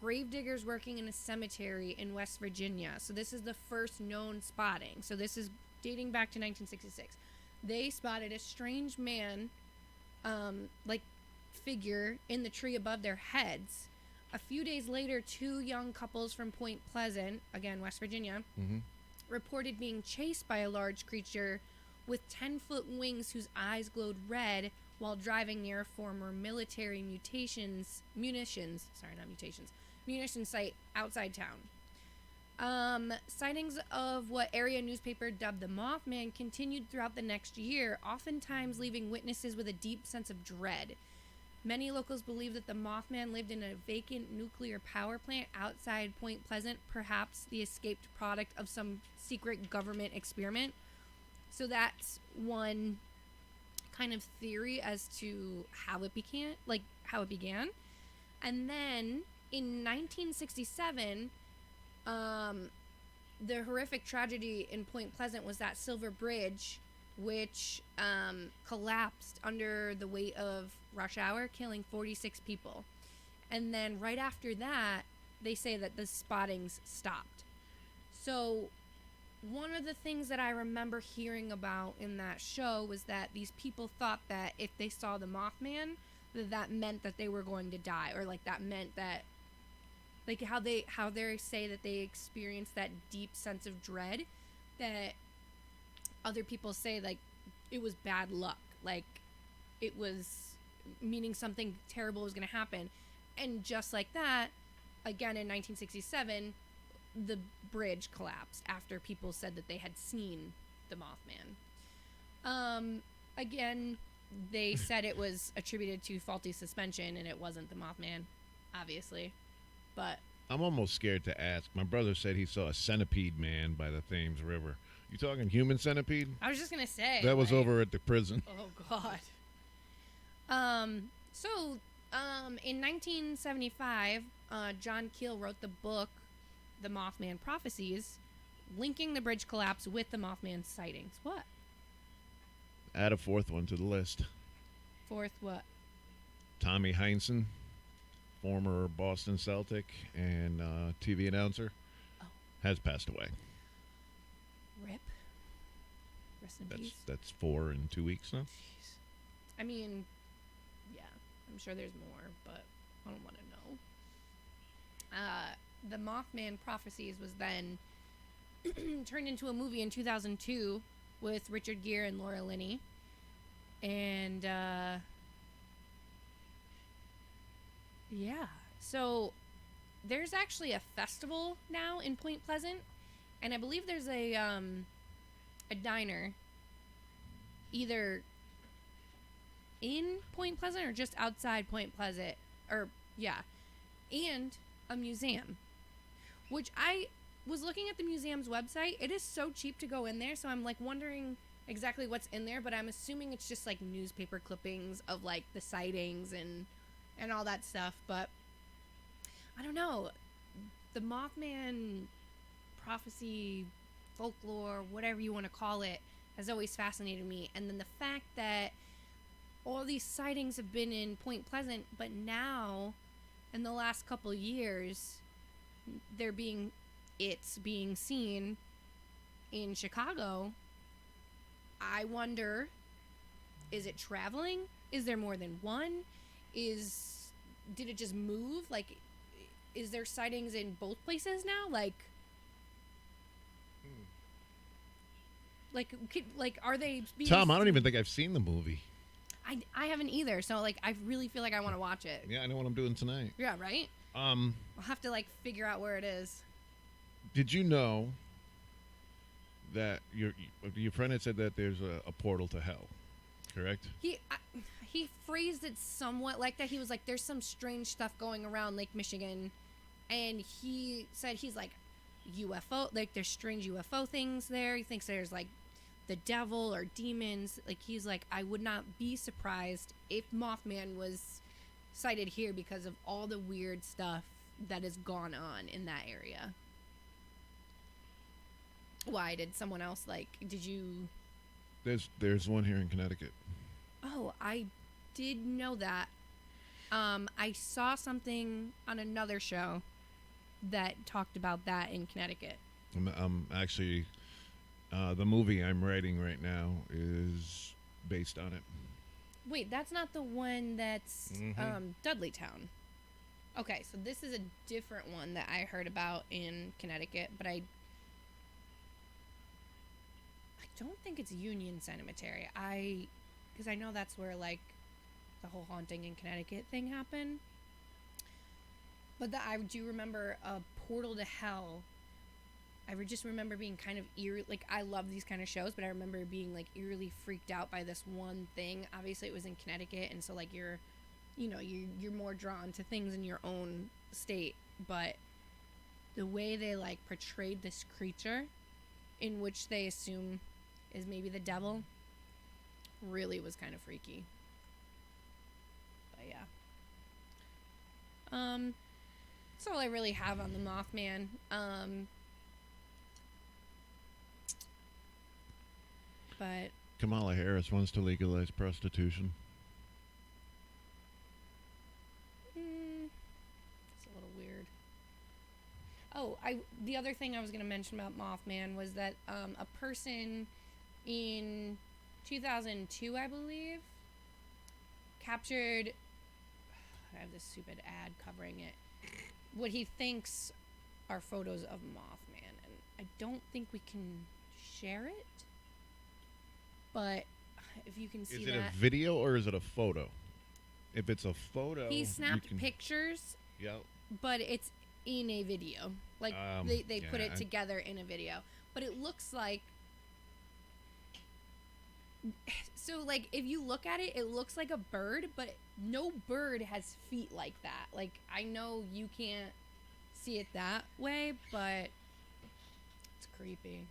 gravediggers working in a cemetery in West Virginia. So this is the first known spotting. So this is dating back to 1966. They spotted a strange man, figure in the tree above their heads. A few days later, 2 young couples from Point Pleasant, again, West Virginia, reported being chased by a large creature with 10-foot wings whose eyes glowed red while driving near a former military munitions site outside town. Sightings of what area newspaper dubbed the Mothman continued throughout the next year, oftentimes leaving witnesses with a deep sense of dread. Many locals believe that the Mothman lived in a vacant nuclear power plant outside Point Pleasant, perhaps the escaped product of some secret government experiment. So that's one kind of theory as to how it began. And then in 1967, the horrific tragedy in Point Pleasant was that Silver Bridge, which collapsed under the weight of rush hour, killing 46 people. And then right after that, they say that the spottings stopped. So one of the things that I remember hearing about in that show was that these people thought that if they saw the Mothman, that meant that they were going to die, or that meant that, how they say that they experienced that deep sense of dread, that other people say it was bad luck, it was meaning something terrible was going to happen. And just like that, again in 1967, the bridge collapsed after people said that they had seen the Mothman. Again, they said it was attributed to faulty suspension, and it wasn't the Mothman, obviously. But I'm almost scared to ask. My brother said he saw a centipede man by the Thames River. You talking human centipede? I was just going to say. That was over at the prison. Oh, God. In 1975, John Keel wrote the book, The Mothman Prophecies, linking the bridge collapse with the Mothman sightings. What? Add a fourth one to the list. Fourth what? Tommy Heinsohn, former Boston Celtic and TV announcer, has passed away. Rip. Rest in peace. That's 4 in 2 weeks now. Jeez. I mean, yeah, I'm sure there's more, but I don't want to know. The Mothman Prophecies was then turned into a movie in 2002 with Richard Gere and Laura Linney. And, yeah. So there's actually a festival now in Point Pleasant, and I believe there's a diner either in Point Pleasant or just outside Point Pleasant, and a museum, which I was looking at the museum's website. It is so cheap to go in there, so I'm like wondering exactly what's in there, but I'm assuming it's just like newspaper clippings of like the sightings and all that stuff. But I don't know, the Mothman prophecy, folklore, whatever you want to call it, has always fascinated me. And then the fact that all these sightings have been in Point Pleasant, but now in the last couple years it's being seen in Chicago. I wonder, is it traveling? Is there more than one? Did it just move? Like, is there sightings in both places now? Like, are they being Tom, I don't even think I've seen the movie. I haven't either, so like I really feel like I want to watch it. Yeah, I know what I'm doing tonight. Yeah, right? I'll have to like figure out where it is. Did you know that your friend had said that there's a portal to hell, correct? He phrased it somewhat like that. He was like, there's some strange stuff going around Lake Michigan, and he said he's like UFO, like there's strange UFO things there. He thinks there's like the devil or demons. Like, he's like, I would not be surprised if Mothman was sighted here because of all the weird stuff that has gone on in that area. Why? Did someone else, like, did you... There's one here in Connecticut. Oh, I did know that. I saw something on another show that talked about that in Connecticut. I'm actually... the movie I'm writing right now is based on it. Wait, that's not the one that's Dudleytown. Okay, so this is a different one that I heard about in Connecticut, but I don't think it's Union Cemetery. Because I know that's where, like, the whole haunting in Connecticut thing happened. But I do remember a portal to hell. I just remember being kind of eerie. Like, I love these kind of shows, but I remember being, like, eerily freaked out by this one thing. Obviously, it was in Connecticut, and so, like, you're more drawn to things in your own state. But the way they, like, portrayed this creature, in which they assume is maybe the devil, really was kind of freaky. But, yeah. That's all I really have on the Mothman. But Kamala Harris wants to legalize prostitution. It's a little weird. Oh, the other thing I was going to mention about Mothman was that a person in 2002, I believe, captured... I have this stupid ad covering it. What he thinks are photos of Mothman. And I don't think we can share it. But if you can see that... Is it a video or is it a photo? If it's a photo... He snapped pictures. Yep. But it's in a video. Like, they put it together in a video. But it looks like... So, like, if you look at it, it looks like a bird, but no bird has feet like that. Like, I know you can't see it that way, but it's creepy.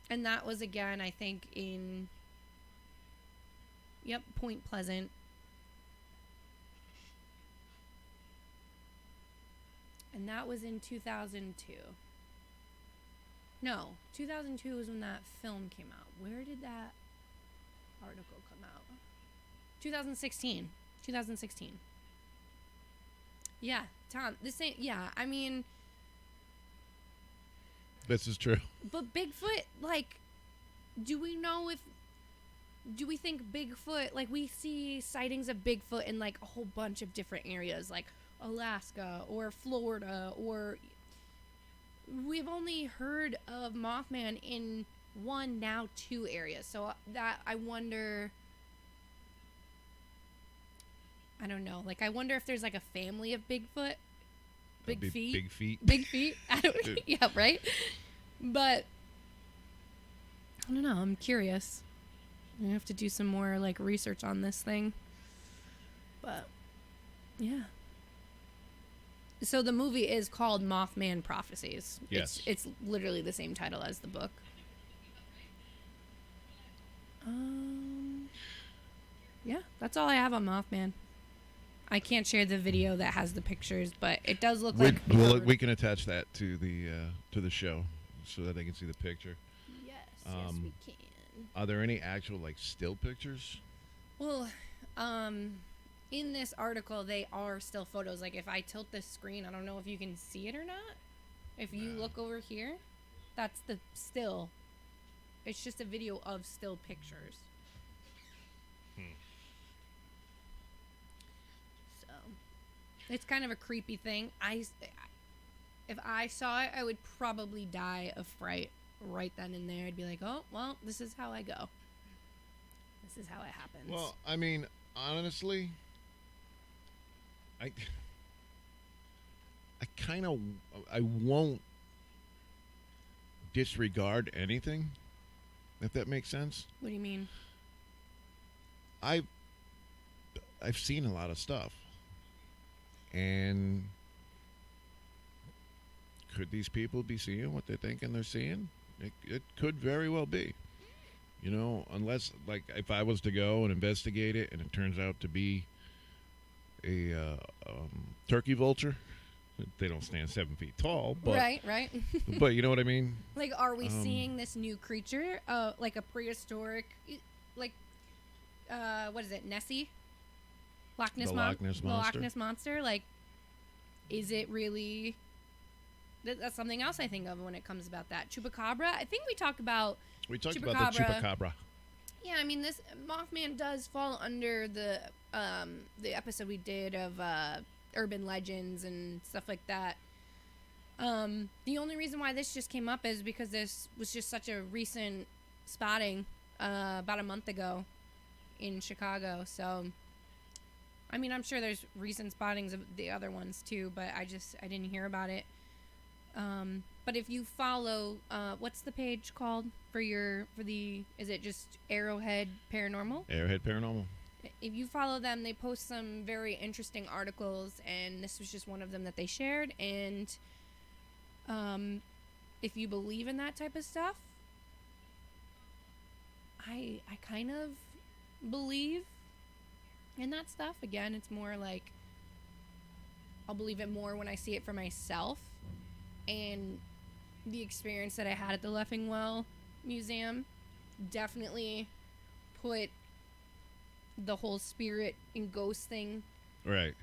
And that was, again, I think, in... Yep, Point Pleasant. And that was in 2002. No, 2002 was when that film came out. Where did that article come out? 2016. 2016. Yeah, Tom, this ain't... Yeah, I mean... This is true. But Bigfoot, like, do we think Bigfoot, like, we see sightings of Bigfoot in, like, a whole bunch of different areas, like Alaska or Florida, or we've only heard of Mothman in one, now two areas. So that, I wonder, I don't know, like, I wonder if there's, like, a family of Bigfoot. Big feet. Big feet. Big feet. I don't. Yeah, right. But I don't know. I'm curious. I have to do some more like research on this thing. But yeah. So the movie is called Mothman Prophecies. Yes. It's literally the same title as the book. Yeah, that's all I have on Mothman. I can't share the video that has the pictures, but it does look like. We can attach that to the show so that they can see the picture. Yes, yes, we can. Are there any actual like still pictures? Well, in this article, they are still photos. Like if I tilt this screen, I don't know if you can see it or not. If you look over here, that's the still. It's just a video of still pictures. So, it's kind of a creepy thing. If I saw it, I would probably die of fright right then and there. I'd be like, oh, well, this is how I go. This is how it happens. Well, I mean, honestly, I won't disregard anything, if that makes sense. What do you mean? I've seen a lot of stuff, and could these people be seeing what they're thinking they're seeing? It could very well be. You know, unless, like, if I was to go and investigate it and it turns out to be a turkey vulture, they don't stand 7 feet tall, but Right. but you know what I mean? Like, are we seeing this new creature, like a prehistoric, like, what is it, Nessie? Loch Ness Loch Ness The Loch Monster? Ness Monster? Like, is it really... That's something else I think of when it comes about that. Chupacabra? I think we talked about We talked about the chupacabra. Yeah, I mean, this Mothman does fall under the episode we did of urban legends and stuff like that. The only reason why this just came up is because this was just such a recent spotting about a month ago in Chicago. So, I mean, I'm sure there's recent spottings of the other ones too, but I didn't hear about it. But if you follow, what's the page called is it just Arrowhead Paranormal? Arrowhead Paranormal. If you follow them, they post some very interesting articles, and this was just one of them that they shared. And if you believe in that type of stuff, I kind of believe in that stuff. Again, it's more like I'll believe it more when I see it for myself. And the experience that I had at the Leffingwell Museum definitely put the whole spirit and ghost thing Right.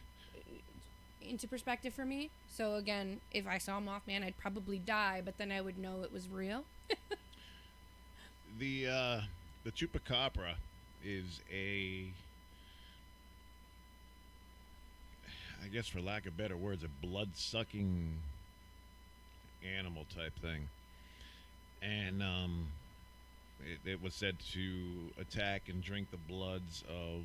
into perspective for me. So again, if I saw Mothman, I'd probably die, but then I would know it was real. The chupacabra is I guess for lack of better words, a blood-sucking animal type thing. And it was said to attack and drink the bloods of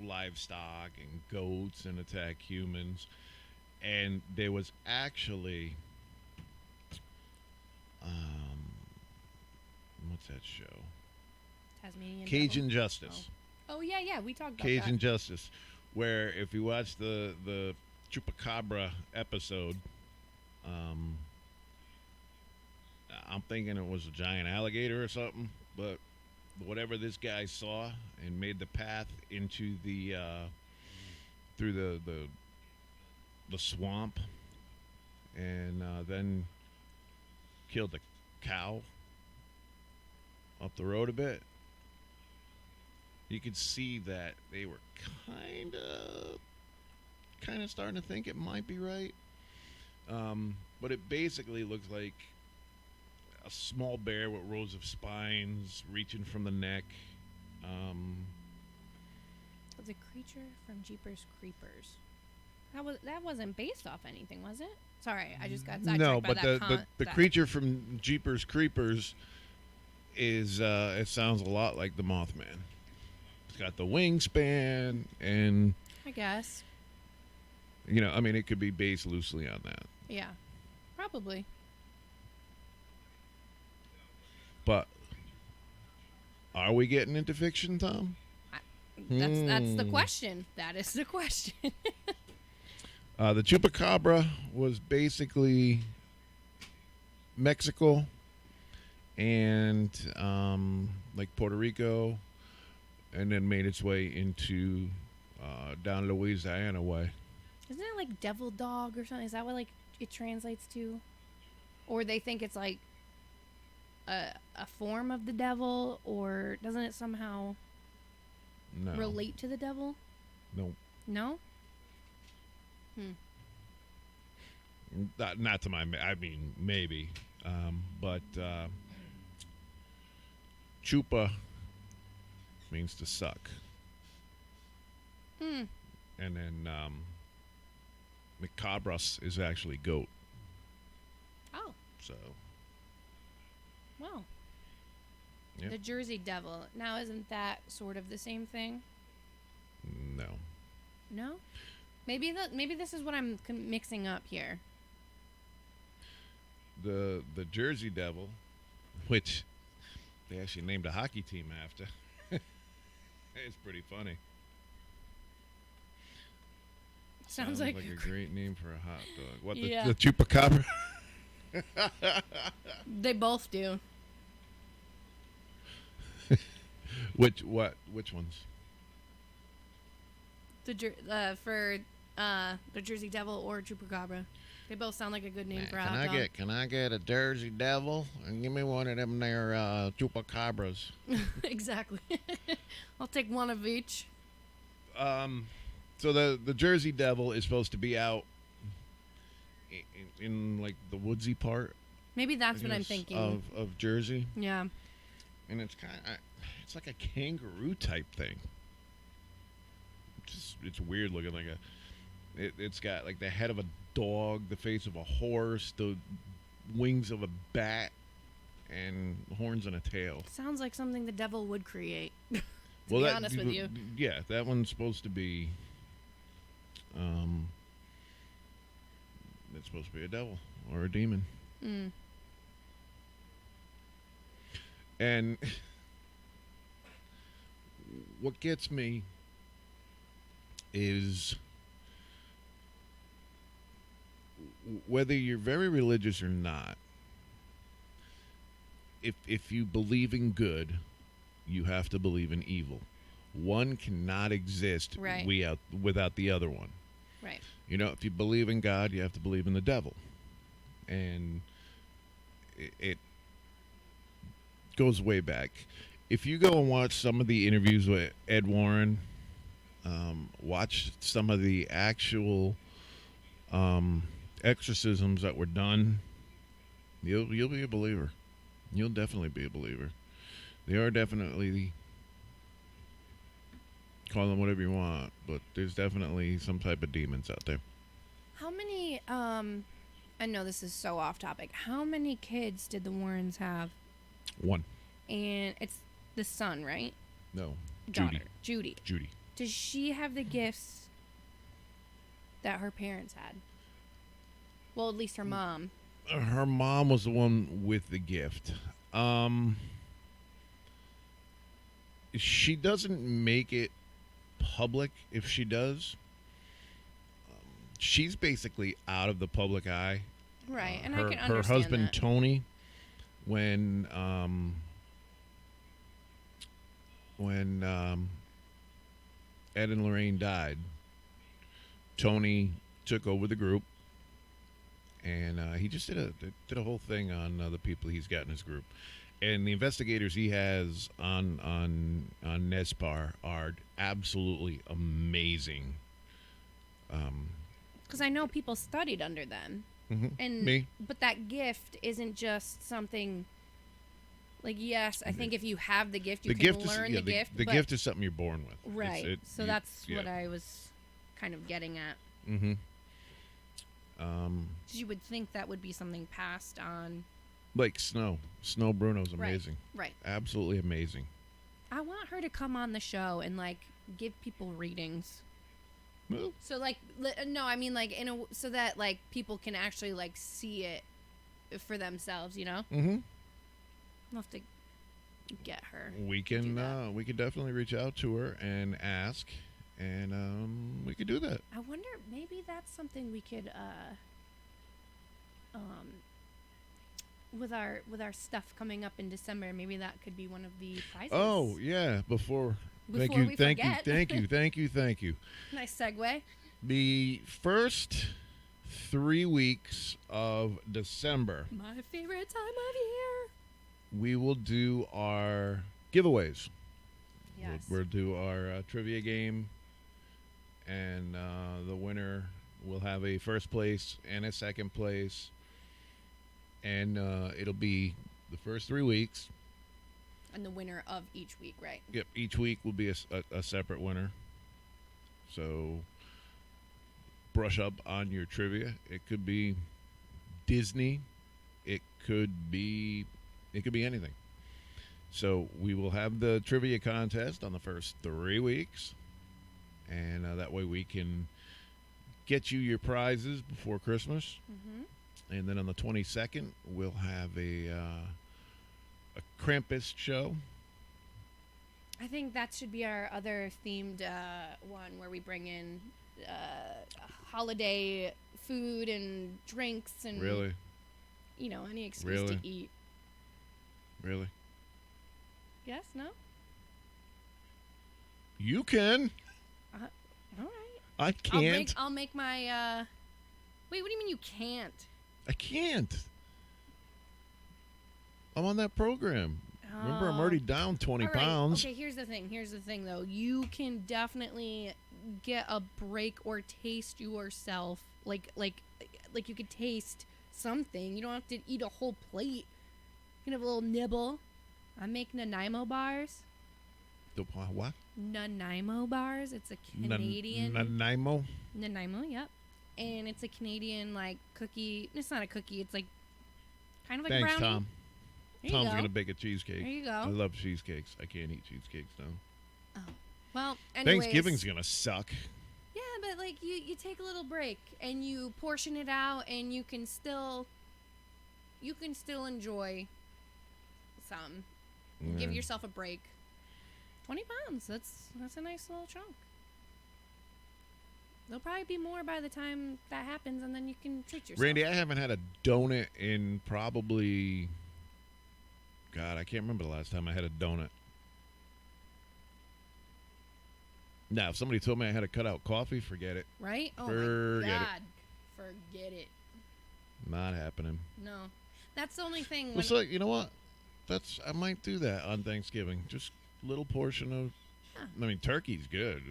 livestock and goats and attack humans. And there was actually what's that show? Tasmanian Cajun Devil? Justice. Oh yeah, we talked about Cajun that. Justice, where if you watch the chupacabra episode, I'm thinking it was a giant alligator or something, but whatever this guy saw and made the path into the through the swamp, and then killed a cow up the road a bit. You could see that they were kind of starting to think it might be right. But it basically looks like a small bear with rows of spines reaching from the neck. Was a creature from Jeepers Creepers. That wasn't based off anything, was it? Sorry, I just got sidetracked No, by but the creature from Jeepers Creepers is it sounds a lot like the Mothman. It's got the wingspan, and I guess. you know, I mean, it could be based loosely on that. Yeah, probably. But are we getting into fiction, Tom? That's the question. That is the question. The chupacabra was basically Mexico and like Puerto Rico, and then made its way into down Louisiana way. Isn't it like devil dog or something? Is that what like it translates to? Or they think it's like a form of the devil, or doesn't it somehow No. relate to the devil? No. No? Not to my. I mean, maybe, but chupa means to suck, and then macabras is actually goat. Oh, So well. Yeah. The Jersey Devil. Now, isn't that sort of the same thing? no, No? Maybe this is what I'm mixing up here. the Jersey Devil, which they actually named a hockey team after. It's pretty funny. Sounds like a great name for a hot dog. What, Yeah. the chupacabra? they both do. Which ones? The Jersey Devil or Chupacabra. They both sound like a good name for a hot dog. Can I get a Jersey Devil and give me one of them there chupacabras? Exactly. I'll take one of each. So the Jersey Devil is supposed to be out in like the woodsy part. Maybe that's I what I'm guess, thinking. of Jersey, Yeah. and it's like a kangaroo type thing. It's weird looking, like it's got like the head of a dog, the face of a horse, the wings of a bat, and horns and a tail. Sounds like something the devil would create. to Well, be honest with you. Yeah, that one's supposed to be. It's supposed to be a devil or a demon. Mm. And what gets me is whether you're very religious or not, if you believe in good, you have to believe in evil. One cannot exist Right. without the other one. Right. You know, if you believe in God, you have to believe in the devil. And it goes way back. If you go and watch some of the interviews with Ed Warren, watch some of the actual exorcisms that were done, you'll be a believer. You'll definitely be a believer. They are definitely, call them whatever you want, but there's definitely some type of demons out there. How many, I know this is so off topic. How many kids did the Warrens have? One. And it's the son, right? No. Daughter. Judy. Judy. Does she have the gifts that her parents had? Well, at least her mom. Her mom was the one with the gift. She doesn't make it public if she does. She's basically out of the public eye. Right, and her, I can understand her husband that. Tony, when Ed and Lorraine died, Tony took over the group, and he just did a whole thing on the people he's got in his group, and the investigators he has on NESPAR are absolutely amazing. Because I know people studied under them. And Me. But that gift isn't just something like, yes, I think if you have the gift, you can learn the gift. The gift is something you're born with. Right. That's what I was kind of getting at. Mm-hmm. You would think that would be something passed on. Like Snow Bruno's amazing. Right. Absolutely amazing. I want her to come on the show and like give people readings. Well, So like no, I mean like so that like people can actually like see it for themselves, you know? mm-hmm. We'll have to get her. we to do can that. we can definitely reach out to her and ask, and we could do that. I wonder, maybe that's something we could, with our stuff coming up in December, maybe that could be one of the prizes. Oh yeah, before thank Before you, we thank forget. you, thank you, thank you, thank you. Nice segue. The first 3 weeks of December, My favorite time of year. we will do our giveaways. Yes. We'll do our trivia game, and the winner will have a first place and a second place, and it'll be the first 3 weeks. And the winner of each week, right? Yep, each week will be a separate winner. So brush up on your trivia. It could be Disney. It could be anything. So we will have the trivia contest on the first 3 weeks, and that way we can get you your prizes before Christmas. Mm-hmm. And then on the 22nd, we'll have a Krampus show. I think that should be our other themed one where we bring in holiday food and drinks and Really? Any excuse Really? to eat. Really? Yes? No? You can. All right. I can't. I'll make my. Wait, what do you mean you can't? I can't. I'm on that program. Remember, I'm already down 20 All right. pounds. Okay, here's the thing, though. You can definitely get a break or taste yourself. Like you could taste something. You don't have to eat a whole plate. You can have a little nibble. I make Nanaimo bars. The what? Nanaimo bars. It's a Canadian. Nanaimo? Nanaimo, yep. And it's a Canadian, cookie. It's not a cookie. It's, kind of like Thanks, brownie. Tom. There you Tom's go. going to bake a cheesecake. There you go. I love cheesecakes. I can't eat cheesecakes, though. Oh. Well, anyways. Thanksgiving's going to suck. Yeah, but, you take a little break, and you portion it out, and you can still enjoy some. Give yourself a break. 20 pounds. That's a nice little chunk. There'll probably be more by the time that happens, and then you can treat yourself. Randy, I haven't had a donut in probably... God, I can't remember the last time I had a donut. Now, if somebody told me I had to cut out coffee, forget it. Right? Oh, Forget my it. God. Forget it. Not happening. No. That's the only thing. Well, so, you know what? I might do that on Thanksgiving. Just a little portion of... Yeah. I mean, turkey's good.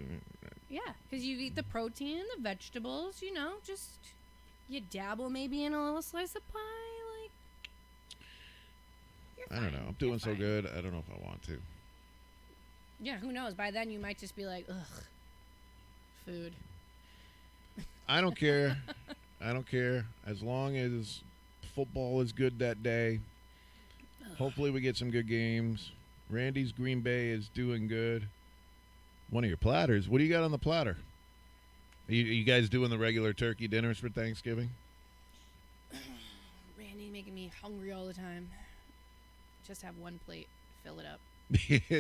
Yeah, because you eat the protein and the vegetables, just... You dabble maybe in a little slice of pie, you're fine. I don't know. I'm doing You're so fine. good. I don't know if I want to. Yeah, who knows? By then you might just be like, ugh, food. I don't care. I don't care. As long as football is good that day. Hopefully we get some good games. Randy's Green Bay is doing good. One of your platters. What do you got on the platter? Are you guys doing the regular turkey dinners for Thanksgiving? Randy making me hungry all the time. Just have one plate. Fill it up.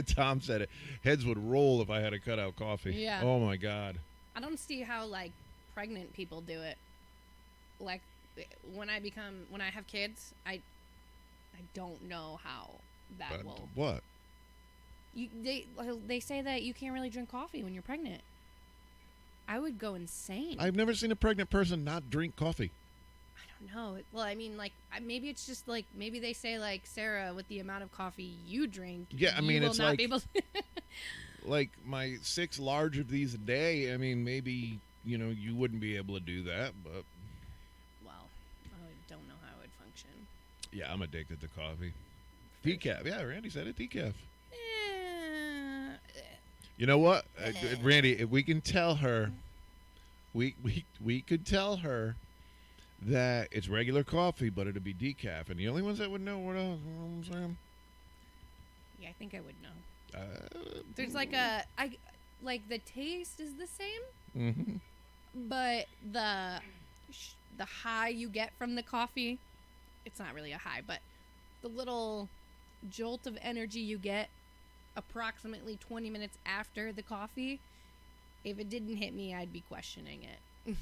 Tom said it. Heads would roll if I had to cut out coffee. Yeah. Oh, my God. I don't see how, pregnant people do it. When I have kids, I don't know how that will. What? They say that you can't really drink coffee when you're pregnant. I would go insane. I've never seen a pregnant person not drink coffee. I don't know. Well, I mean, maybe it's just maybe they say Sarah, with the amount of coffee you drink, Yeah, I mean, you will it's not like be able to like my 6 large of these a day. I mean, maybe you wouldn't be able to do that, but Well, I don't know how it would function. yeah, I'm addicted to coffee. Decaf. Yeah, Randy said it. Decaf. You know what, Randy? If we can tell her, we could tell her that it's regular coffee, but it'd be decaf, and the only ones that would know what else. You know what I'm saying? Yeah, I think I would know. There's the taste is the same, Mm-hmm. but the high you get from the coffee, it's not really a high, but the little jolt of energy you get approximately 20 minutes after the coffee, if it didn't hit me, I'd be questioning it.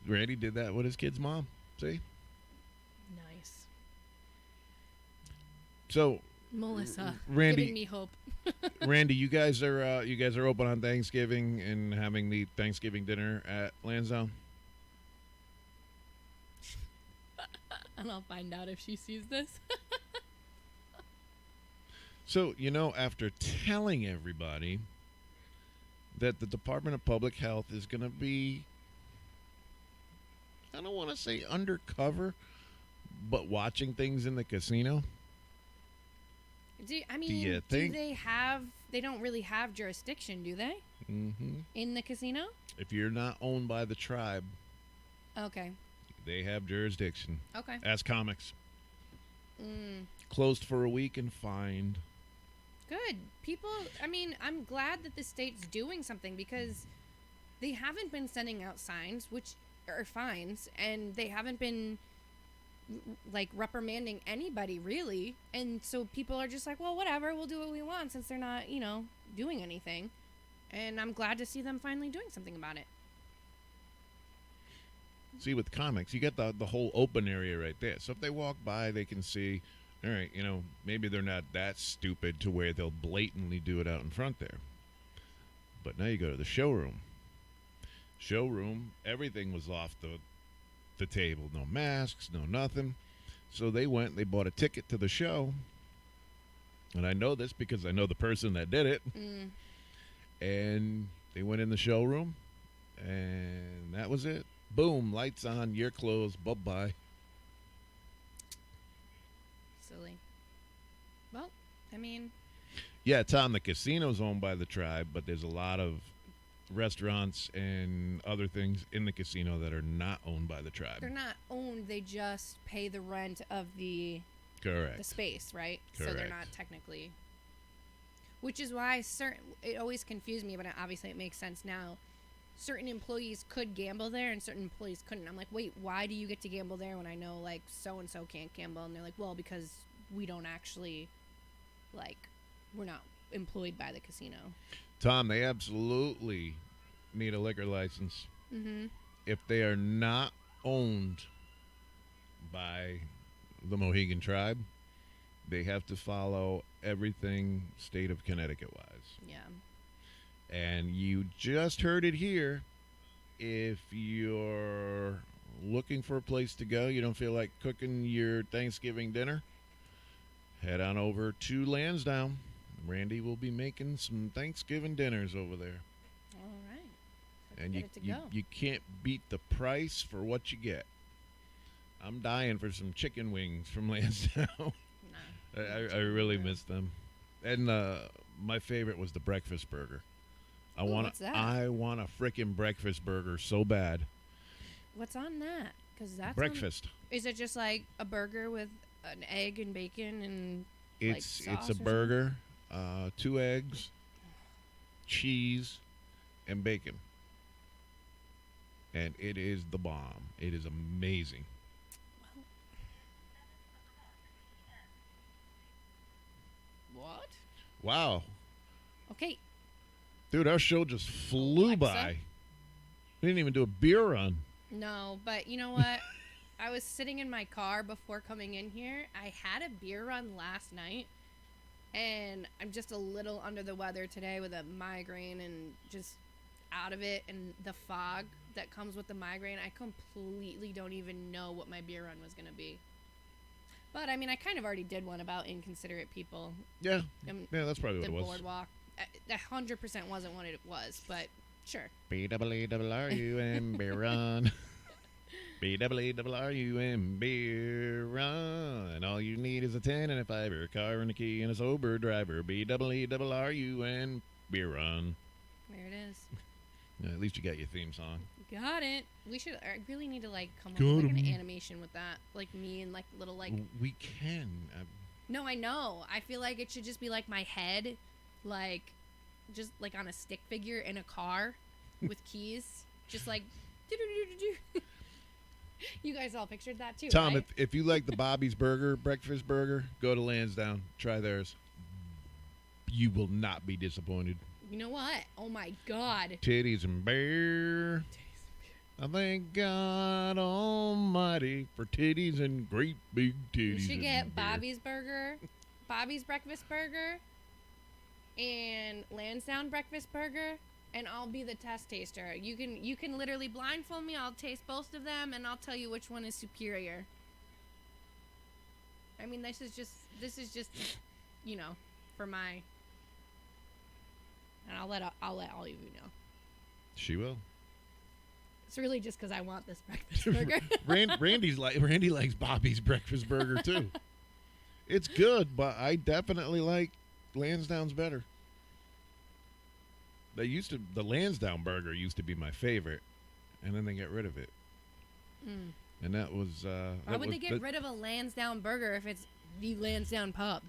Randy did that with his kid's mom. See? Nice. So, Melissa, Randy, giving me hope. Randy, you guys are open on Thanksgiving and having the Thanksgiving dinner at Lansdowne. And I'll find out if she sees this. So, after telling everybody that the Department of Public Health is going to be, I don't want to say undercover, but watching things in the casino. Do you think? They don't really have jurisdiction, do they? Mm-hmm. In the casino? If you're not owned by the tribe, Okay. they have jurisdiction. Okay. As comics. Closed for a week and fined. Good. I'm glad that the state's doing something because they haven't been sending out signs, which are fines, and they haven't been like reprimanding anybody really. And so people are just like, well, whatever, we'll do what we want since they're not, doing anything. And I'm glad to see them finally doing something about it. See, with comics, you get the whole open area right there. So if they walk by, they can see, all right, maybe they're not that stupid to where they'll blatantly do it out in front there. But now you go to the showroom. Everything was off the table. No masks, no nothing. So they bought a ticket to the show. And I know this because I know the person that did it. And they went in the showroom, and that was it. Boom, lights on, you're closed, bye-bye. Silly. Well, Yeah, Tom, the casino's owned by the tribe, but there's a lot of restaurants and other things in the casino that are not owned by the tribe. they're not owned, they just pay the rent of the Correct. space, right? So they're Correct. not technically. Which is why it always confused me, but obviously it makes sense now. Certain employees could gamble there and certain employees couldn't. I'm like, wait, why do you get to gamble there when I know like so and so can't gamble? And they're like, well, because we don't actually, we're not employed by the casino. Tom, they absolutely need a liquor license. Mm-hmm. If they are not owned by the Mohegan tribe, they have to follow everything state of Connecticut wise. Yeah. And you just heard it here. If you're looking for a place to go, you don't feel like cooking your Thanksgiving dinner, head on over to Lansdowne. Randy will be making some Thanksgiving dinners over there. All right. And Get it to go. you can't beat the price for what you get. I'm dying for some chicken wings from Lansdowne. No. I really miss them. And my favorite was the breakfast burger. What's that? I want a frickin' breakfast burger so bad. What's on that? Because that's Breakfast. Is it just like a burger with an egg and bacon and It's sauce a or something? burger, 2 eggs, cheese, and bacon. And it is the bomb. It is amazing. What? Wow. Okay. Dude, our show just flew Alexa? by. We didn't even do a beer run. No, but you know what? I was sitting in my car before coming in here. I had a beer run last night, and I'm just a little under the weather today with a migraine and just out of it, and the fog that comes with the migraine. I completely don't even know what my beer run was going to be. But, I kind of already did one about inconsiderate people. Yeah. And Yeah, that's probably what the it was. boardwalk. 100% wasn't what it was, but sure. B-double-E-double-R-U-M beer run. B-double-E-double-R-U-M beer run. All you need is a 10 and a 5, or a car and a key and a sober driver. B-double-E-double-R-U-M beer run. There it is. Yeah, at least you got your theme song. Got it. I really need to come up with an animation with that, like me and little We can. No, I know. I feel like it should just be my head, just on a stick figure in a car with keys, just do-do-do-do-do. You guys all pictured that too, Tom, right? if you like the Bobby's Burger, breakfast burger, go to Lansdowne. Try theirs. You will not be disappointed. You know what? Oh my God. Titties and beer. I thank God Almighty for titties and great big titties. You should and get beer. Bobby's Burger, Bobby's Breakfast Burger, and Lansdowne Breakfast Burger, and I'll be the test taster. You can literally blindfold me. I'll taste both of them, and I'll tell you which one is superior. I mean, this is just, for my. And I'll let all of you know. She will. It's really just because I want this breakfast burger. Randy likes Bobby's breakfast burger too. It's good, but I definitely like Lansdowne's better. The Lansdowne burger used to be my favorite, and then they got rid of it. And that was Why would they get rid of a Lansdowne burger if it's the Lansdowne pub?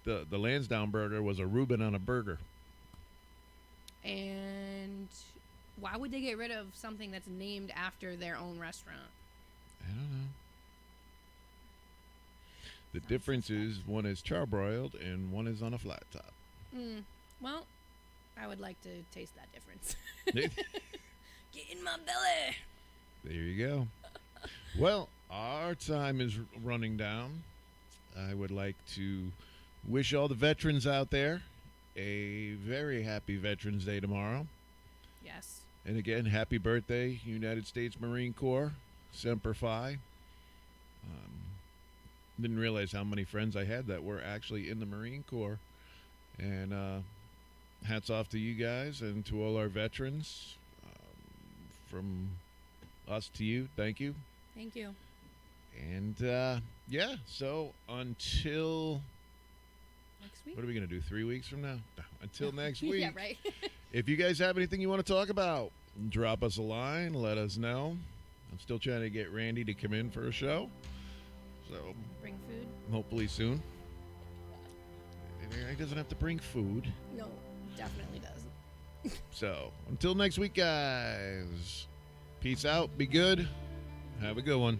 The Lansdowne burger was a Reuben on a burger. And why would they get rid of something that's named after their own restaurant? I don't know. The difference is one is charbroiled and one is on a flat top. Well, I would like to taste that difference. Get in my belly. There you go. Well, our time is running down. I would like to wish all the veterans out there a very happy Veterans Day tomorrow. Yes. And again, happy birthday, United States Marine Corps, Semper Fi. Didn't realize how many friends I had that were actually in the Marine Corps. And hats off to you guys and to all our veterans. From us to you, thank you. Thank you. And yeah, so until Next week? what are we going to do, 3 weeks from now? No, until next week. Yeah, right. If you guys have anything you want to talk about, drop us a line, let us know. I'm still trying to get Randy to come in for a show. So Bring food? hopefully soon. He doesn't have to bring food. No, definitely doesn't. So until next week, guys. Peace out. Be good. Have a good one.